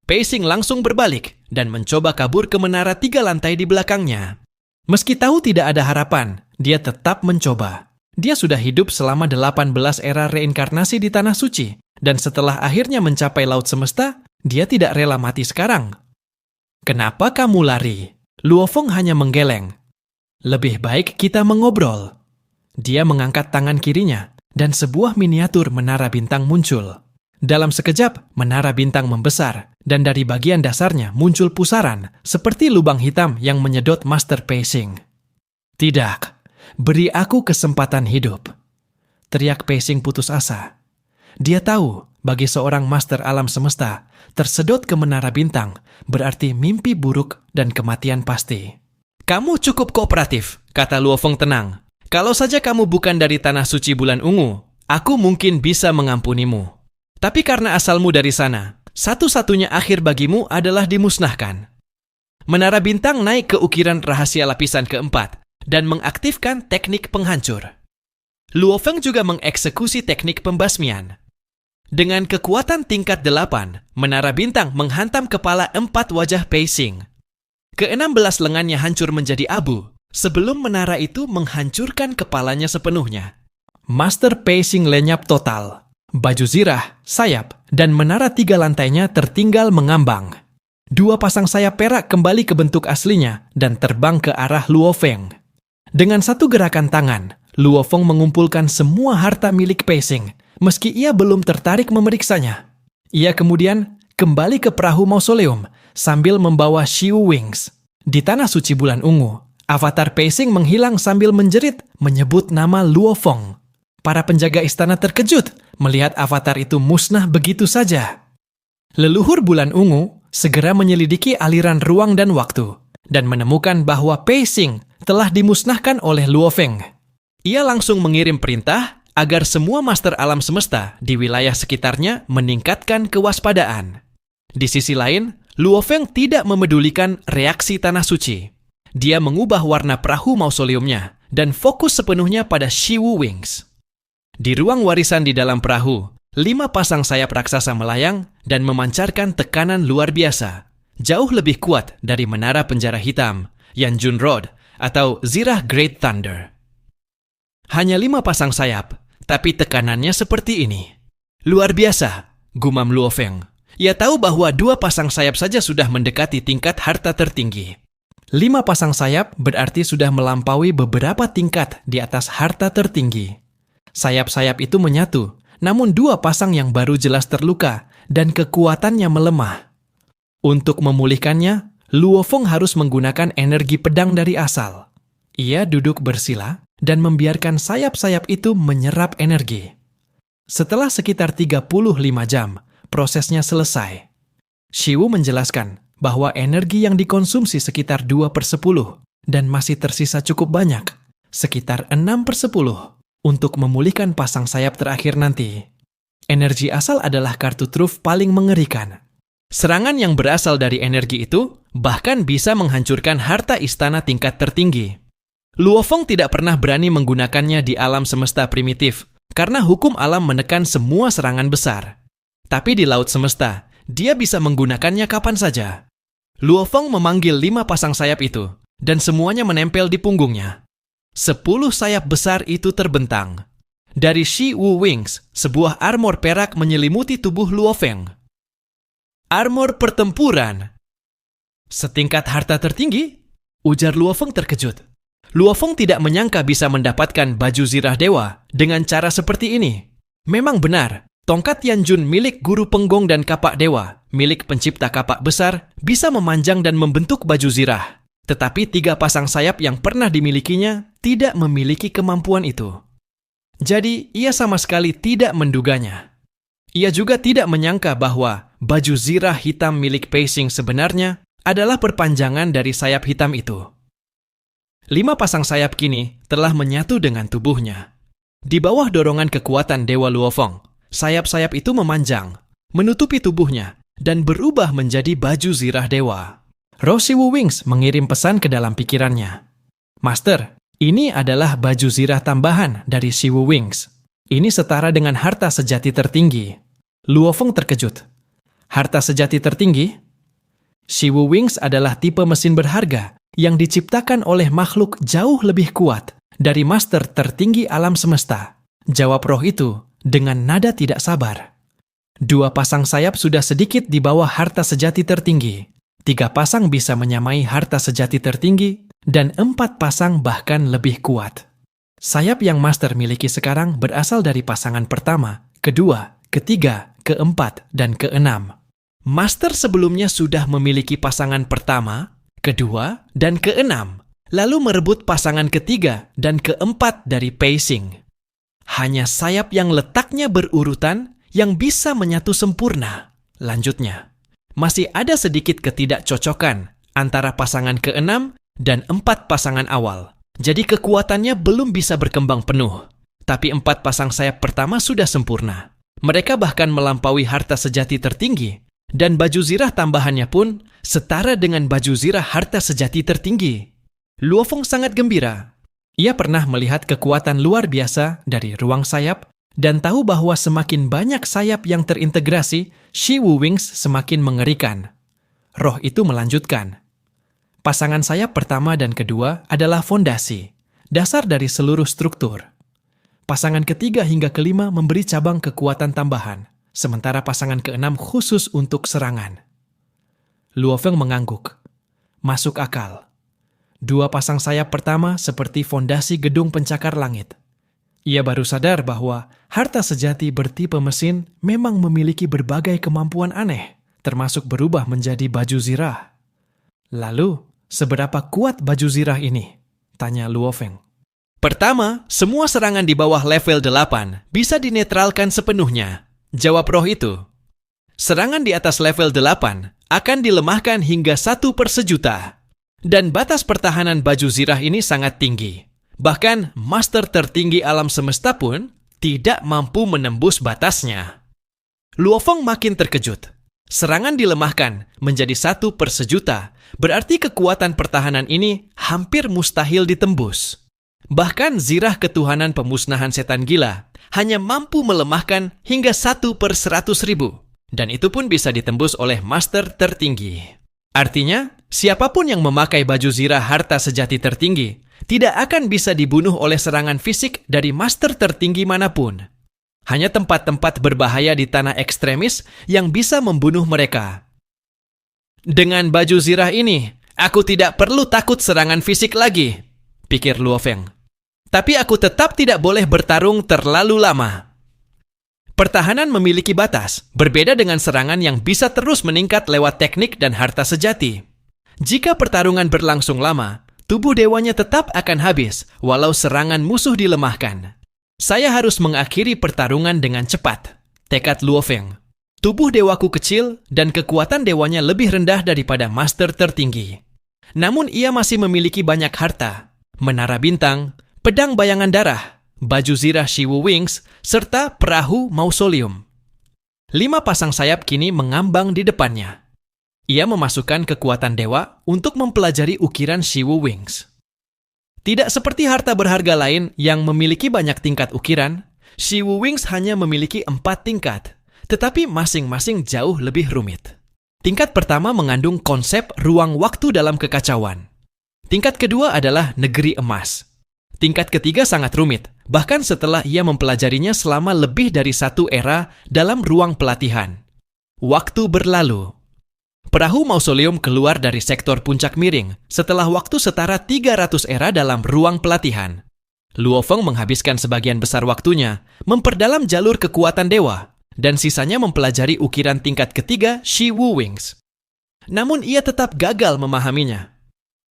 Pacing langsung berbalik dan mencoba kabur ke menara 3 lantai di belakangnya. Meski tahu tidak ada harapan, dia tetap mencoba. Dia sudah hidup selama 18 era reinkarnasi di Tanah Suci, dan setelah akhirnya mencapai Laut Semesta, dia tidak rela mati sekarang. Kenapa kamu lari? Luo Feng hanya menggeleng. Lebih baik kita mengobrol. Dia mengangkat tangan kirinya, dan sebuah miniatur menara bintang muncul. Dalam sekejap, menara bintang membesar, dan dari bagian dasarnya muncul pusaran, seperti lubang hitam yang menyedot Master Pacing. Tidak. Beri aku kesempatan hidup. Teriak Pacing putus asa. Dia tahu, bagi seorang master alam semesta, tersedot ke menara bintang berarti mimpi buruk dan kematian pasti. Kamu cukup kooperatif, kata Luo Feng tenang. Kalau saja kamu bukan dari tanah suci bulan ungu, aku mungkin bisa mengampunimu. Tapi karena asalmu dari sana, satu-satunya akhir bagimu adalah dimusnahkan. Menara bintang naik ke ukiran rahasia lapisan keempat dan mengaktifkan teknik penghancur. Luo Feng juga mengeksekusi teknik pembasmian. Dengan kekuatan tingkat 8, menara bintang menghantam kepala 4 wajah Pei Xing. Ke-16 lengannya hancur menjadi abu sebelum menara itu menghancurkan kepalanya sepenuhnya. Master Pei Xing lenyap total. Baju zirah, sayap, dan menara 3 lantainya tertinggal mengambang. 2 pasang sayap perak kembali ke bentuk aslinya dan terbang ke arah Luo Feng. Dengan satu gerakan tangan, Luo Feng mengumpulkan semua harta milik Pei Xing, meski ia belum tertarik memeriksanya. Ia kemudian kembali ke perahu mausoleum sambil membawa Xiu Wings. Di tanah suci bulan ungu, avatar Pei Xing menghilang sambil menjerit menyebut nama Luo Feng. Para penjaga istana terkejut melihat avatar itu musnah begitu saja. Leluhur bulan ungu segera menyelidiki aliran ruang dan waktu dan menemukan bahwa Pei Xing telah dimusnahkan oleh Luo Feng. Ia langsung mengirim perintah agar semua master alam semesta di wilayah sekitarnya meningkatkan kewaspadaan. Di sisi lain, Luo Feng tidak memedulikan reaksi tanah suci. Dia mengubah warna perahu mausoleumnya dan fokus sepenuhnya pada Xiu Wings. Di ruang warisan di dalam perahu, 5 pasang sayap raksasa melayang dan memancarkan tekanan luar biasa, jauh lebih kuat dari menara penjara hitam, Yanjun Rod, atau Zirah Great Thunder. Hanya 5 pasang sayap, tapi tekanannya seperti ini. Luar biasa, gumam Luo Feng. Ia tahu bahwa 2 pasang sayap saja sudah mendekati tingkat harta tertinggi. 5 pasang sayap berarti sudah melampaui beberapa tingkat di atas harta tertinggi. Sayap-sayap itu menyatu, namun 2 pasang yang baru jelas terluka dan kekuatannya melemah. Untuk memulihkannya, Luo Feng harus menggunakan energi pedang dari asal. Ia duduk bersila dan membiarkan sayap-sayap itu menyerap energi. Setelah sekitar 35 jam, prosesnya selesai. Xiu menjelaskan bahwa energi yang dikonsumsi sekitar 2/10 dan masih tersisa cukup banyak, sekitar 6/10, untuk memulihkan pasang sayap terakhir nanti. Energi asal adalah kartu truf paling mengerikan. Serangan yang berasal dari energi itu bahkan bisa menghancurkan harta istana tingkat tertinggi. Luo Feng tidak pernah berani menggunakannya di alam semesta primitif karena hukum alam menekan semua serangan besar. Tapi di laut semesta, dia bisa menggunakannya kapan saja. Luo Feng memanggil 5 pasang sayap itu dan semuanya menempel di punggungnya. 10 sayap besar itu terbentang. Dari Xiu Wings, sebuah armor perak menyelimuti tubuh Luo Feng. Armor pertempuran. Setingkat harta tertinggi? Ujar Luo Feng terkejut. Luo Feng tidak menyangka bisa mendapatkan baju zirah dewa dengan cara seperti ini. Memang benar, tongkat Yanjun milik guru penggong dan kapak dewa, milik pencipta kapak besar, bisa memanjang dan membentuk baju zirah. Tetapi 3 pasang sayap yang pernah dimilikinya tidak memiliki kemampuan itu. Jadi, ia sama sekali tidak menduganya. Ia juga tidak menyangka bahwa baju zirah hitam milik Pei Xing sebenarnya adalah perpanjangan dari sayap hitam itu. 5 pasang sayap kini telah menyatu dengan tubuhnya. Di bawah dorongan kekuatan Dewa Luo Feng, sayap-sayap itu memanjang, menutupi tubuhnya, dan berubah menjadi baju zirah dewa. Xiu Wings mengirim pesan ke dalam pikirannya. Master, ini adalah baju zirah tambahan dari Xiu Wings. Ini setara dengan harta sejati tertinggi. Luo Feng terkejut. Harta sejati tertinggi? Xiu Wings adalah tipe mesin berharga yang diciptakan oleh makhluk jauh lebih kuat dari master tertinggi alam semesta. Jawab roh itu dengan nada tidak sabar. 2 pasang sayap sudah sedikit di bawah harta sejati tertinggi. 3 pasang bisa menyamai harta sejati tertinggi, dan 4 pasang bahkan lebih kuat. Sayap yang master miliki sekarang berasal dari pasangan pertama, kedua, ketiga, keempat, dan keenam. Master sebelumnya sudah memiliki pasangan pertama, kedua, dan keenam, lalu merebut pasangan ketiga dan keempat dari Pei Xing. Hanya sayap yang letaknya berurutan yang bisa menyatu sempurna. Lanjutnya, masih ada sedikit ketidakcocokan antara pasangan ke-6 dan 4 pasangan awal. Jadi kekuatannya belum bisa berkembang penuh. Tapi 4 pasang sayap pertama sudah sempurna. Mereka bahkan melampaui harta sejati tertinggi. Dan baju zirah tambahannya pun setara dengan baju zirah harta sejati tertinggi. Luo Feng sangat gembira. Ia pernah melihat kekuatan luar biasa dari ruang sayap dan tahu bahwa semakin banyak sayap yang terintegrasi, Shi Wu Wings semakin mengerikan. Roh itu melanjutkan. Pasangan sayap pertama dan kedua adalah fondasi, dasar dari seluruh struktur. Pasangan ketiga hingga kelima memberi cabang kekuatan tambahan, sementara pasangan ke-6 khusus untuk serangan. Luo Feng mengangguk. Masuk akal. 2 pasang sayap pertama seperti fondasi gedung pencakar langit. Ia baru sadar bahwa harta sejati bertipe mesin memang memiliki berbagai kemampuan aneh, termasuk berubah menjadi baju zirah. Lalu, seberapa kuat baju zirah ini? Tanya Luo Feng. Pertama, semua serangan di bawah level 8 bisa dinetralkan sepenuhnya. Jawab roh itu. Serangan di atas level 8 akan dilemahkan hingga 1/1.000.000. Dan batas pertahanan baju zirah ini sangat tinggi. Bahkan master tertinggi alam semesta pun tidak mampu menembus batasnya. Luo Feng makin terkejut. Serangan dilemahkan menjadi 1/1.000.000, berarti kekuatan pertahanan ini hampir mustahil ditembus. Bahkan zirah ketuhanan pemusnahan setan gila hanya mampu melemahkan hingga 1/100.000, dan itu pun bisa ditembus oleh master tertinggi. Artinya, siapapun yang memakai baju zirah harta sejati tertinggi tidak akan bisa dibunuh oleh serangan fisik dari master tertinggi manapun. Hanya tempat-tempat berbahaya di tanah ekstremis yang bisa membunuh mereka. Dengan baju zirah ini, aku tidak perlu takut serangan fisik lagi, pikir Luo Feng. Tapi aku tetap tidak boleh bertarung terlalu lama. Pertahanan memiliki batas, berbeda dengan serangan yang bisa terus meningkat lewat teknik dan harta sejati. Jika pertarungan berlangsung lama, tubuh dewanya tetap akan habis, walau serangan musuh dilemahkan. Saya harus mengakhiri pertarungan dengan cepat, tekad Luo Feng. Tubuh dewaku kecil dan kekuatan dewanya lebih rendah daripada master tertinggi. Namun ia masih memiliki banyak harta, menara bintang, pedang bayangan darah, baju zirah Shi Wu Wings, serta perahu mausoleum. 5 pasang sayap kini mengambang di depannya. Ia memasukkan kekuatan dewa untuk mempelajari ukiran Shi Wu Wings. Tidak seperti harta berharga lain yang memiliki banyak tingkat ukiran, Shi Wu Wings hanya memiliki 4 tingkat, tetapi masing-masing jauh lebih rumit. Tingkat pertama mengandung konsep ruang waktu dalam kekacauan. Tingkat kedua adalah negeri emas. Tingkat ketiga sangat rumit, bahkan setelah ia mempelajarinya selama lebih dari 1 era dalam ruang pelatihan. Waktu berlalu. Perahu mausoleum keluar dari sektor puncak miring setelah waktu setara 300 era dalam ruang pelatihan. Luo Feng menghabiskan sebagian besar waktunya memperdalam jalur kekuatan dewa dan sisanya mempelajari ukiran tingkat ketiga Shi Wu Wings. Namun ia tetap gagal memahaminya.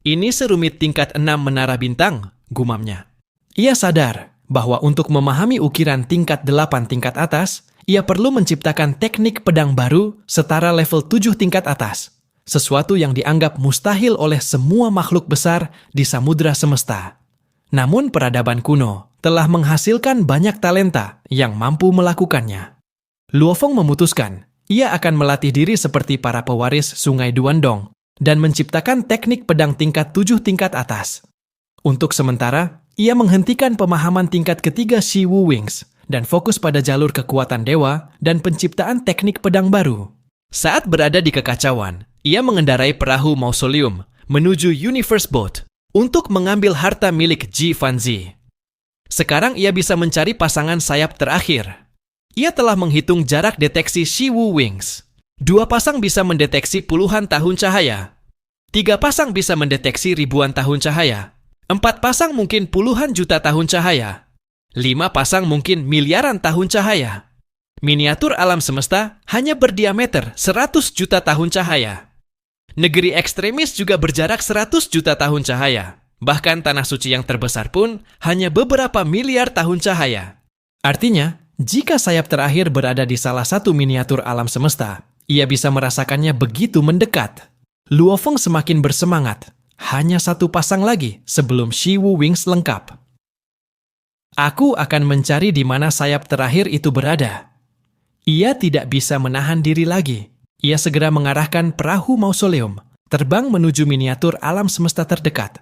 Ini serumit tingkat 6 menara bintang, gumamnya. Ia sadar bahwa untuk memahami ukiran tingkat 8 tingkat atas, ia perlu menciptakan teknik pedang baru setara level 7 tingkat atas. Sesuatu yang dianggap mustahil oleh semua makhluk besar di samudra semesta. Namun peradaban kuno telah menghasilkan banyak talenta yang mampu melakukannya. Luo Feng memutuskan ia akan melatih diri seperti para pewaris Sungai Duandong dan menciptakan teknik pedang tingkat 7 tingkat atas. Untuk sementara, ia menghentikan pemahaman tingkat ketiga Shi Wu Wings dan fokus pada jalur kekuatan dewa dan penciptaan teknik pedang baru. Saat berada di kekacauan, ia mengendarai perahu mausoleum menuju Universe Boat untuk mengambil harta milik Ji Fanzi. Sekarang ia bisa mencari pasangan sayap terakhir. Ia telah menghitung jarak deteksi Shi Wu Wings. 2 pasang bisa mendeteksi puluhan tahun cahaya. 3 pasang bisa mendeteksi ribuan tahun cahaya. 4 pasang mungkin puluhan juta tahun cahaya. 5 pasang mungkin miliaran tahun cahaya. Miniatur alam semesta hanya berdiameter 100 juta tahun cahaya. Negeri ekstremis juga berjarak 100 juta tahun cahaya. Bahkan tanah suci yang terbesar pun hanya beberapa miliar tahun cahaya. Artinya, Jika sayap terakhir berada di salah satu miniatur alam semesta, ia bisa merasakannya begitu mendekat. Luo Feng semakin bersemangat. Hanya satu pasang lagi sebelum Shiwu Wings lengkap. Aku akan mencari di mana sayap terakhir itu berada. Ia tidak bisa menahan diri lagi. Ia segera mengarahkan perahu mausoleum, terbang menuju miniatur alam semesta terdekat.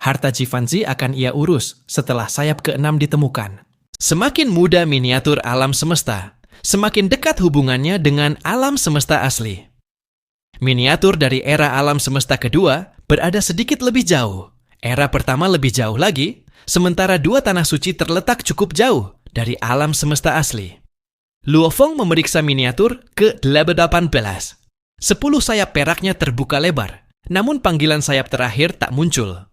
Harta Jifanzi akan ia urus setelah sayap ke-6 ditemukan. Semakin muda miniatur alam semesta, semakin dekat hubungannya dengan alam semesta asli. Miniatur dari era alam semesta kedua berada sedikit lebih jauh. Era pertama lebih jauh lagi, sementara dua tanah suci terletak cukup jauh dari alam semesta asli. Luo Feng memeriksa miniatur ke-18. 10 sayap peraknya terbuka lebar, namun panggilan sayap terakhir tak muncul.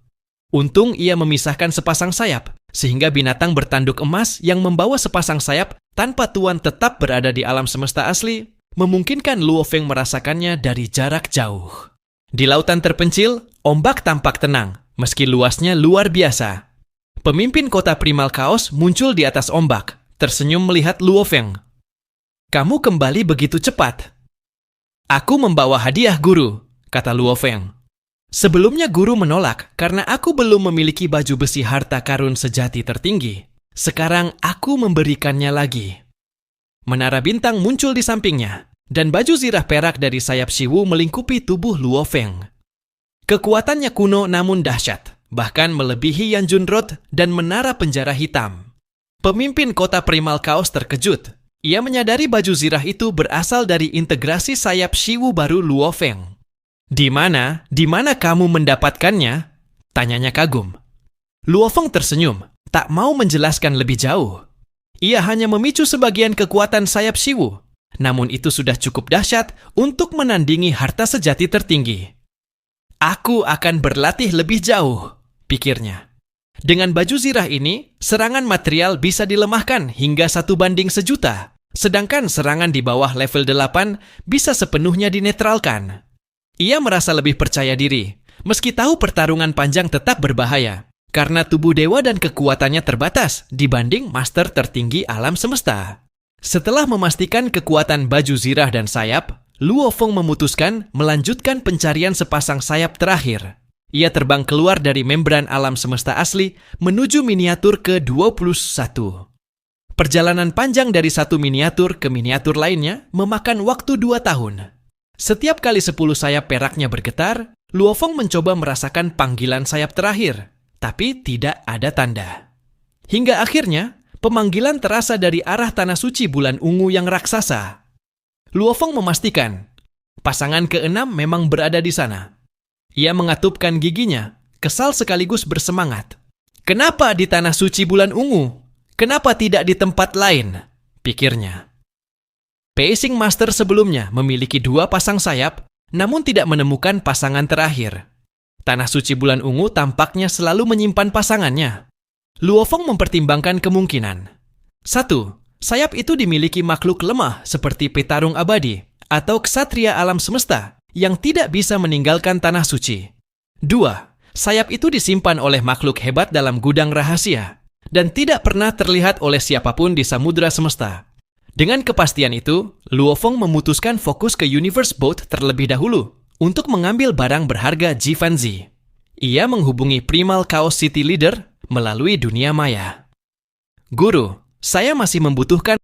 Untung ia memisahkan sepasang sayap, sehingga binatang bertanduk emas yang membawa sepasang sayap tanpa tuan tetap berada di alam semesta asli, memungkinkan Luo Feng merasakannya dari jarak jauh. Di lautan terpencil, ombak tampak tenang, meski luasnya luar biasa. Pemimpin kota Primal Chaos muncul di atas ombak, tersenyum melihat Luo Feng. Kamu kembali begitu cepat. Aku membawa hadiah guru, kata Luo Feng. Sebelumnya guru menolak karena aku belum memiliki baju besi harta karun sejati tertinggi. Sekarang aku memberikannya lagi. Menara bintang muncul di sampingnya, dan baju zirah perak dari sayap Shiwu melingkupi tubuh Luo Feng. Kekuatannya kuno namun dahsyat, bahkan melebihi Yan Junrod dan menara penjara hitam. Pemimpin kota Primal Chaos terkejut. Ia menyadari baju zirah itu berasal dari integrasi sayap Shiwu baru Luo Feng. Di mana kamu mendapatkannya? Tanyanya kagum. Luo Feng tersenyum, tak mau menjelaskan lebih jauh. Ia hanya memicu sebagian kekuatan sayap Shiwu, namun itu sudah cukup dahsyat untuk menandingi harta sejati tertinggi. Aku akan berlatih lebih jauh, pikirnya. Dengan baju zirah ini, serangan material bisa dilemahkan hingga 1:1.000.000, sedangkan serangan di bawah level 8 bisa sepenuhnya dinetralkan. Ia merasa lebih percaya diri, meski tahu pertarungan panjang tetap berbahaya, karena tubuh dewa dan kekuatannya terbatas dibanding master tertinggi alam semesta. Setelah memastikan kekuatan baju zirah dan sayap, Luo Feng memutuskan melanjutkan pencarian sepasang sayap terakhir. Ia terbang keluar dari membran alam semesta asli menuju miniatur ke-21. Perjalanan panjang dari satu miniatur ke miniatur lainnya memakan waktu 2 tahun. Setiap kali 10 sayap peraknya bergetar, Luo Feng mencoba merasakan panggilan sayap terakhir, tapi tidak ada tanda. Hingga akhirnya, pemanggilan terasa dari arah tanah suci bulan ungu yang raksasa. Luo Feng memastikan, pasangan ke-6 memang berada di sana. Ia mengatupkan giginya, kesal sekaligus bersemangat. Kenapa di tanah suci bulan ungu? Kenapa tidak di tempat lain? Pikirnya. Pacing Master sebelumnya memiliki 2 pasang sayap, namun tidak menemukan pasangan terakhir. Tanah suci bulan ungu tampaknya selalu menyimpan pasangannya. Luo Feng mempertimbangkan kemungkinan. 1. Sayap itu dimiliki makhluk lemah seperti petarung abadi atau ksatria alam semesta yang tidak bisa meninggalkan tanah suci. 2. Sayap itu disimpan oleh makhluk hebat dalam gudang rahasia dan tidak pernah terlihat oleh siapapun di samudra semesta. Dengan kepastian itu, Luo Feng memutuskan fokus ke Universe Boat terlebih dahulu untuk mengambil barang berharga Jifanzi. Ia menghubungi Primal Chaos City Leader melalui dunia maya. Guru, saya masih membutuhkan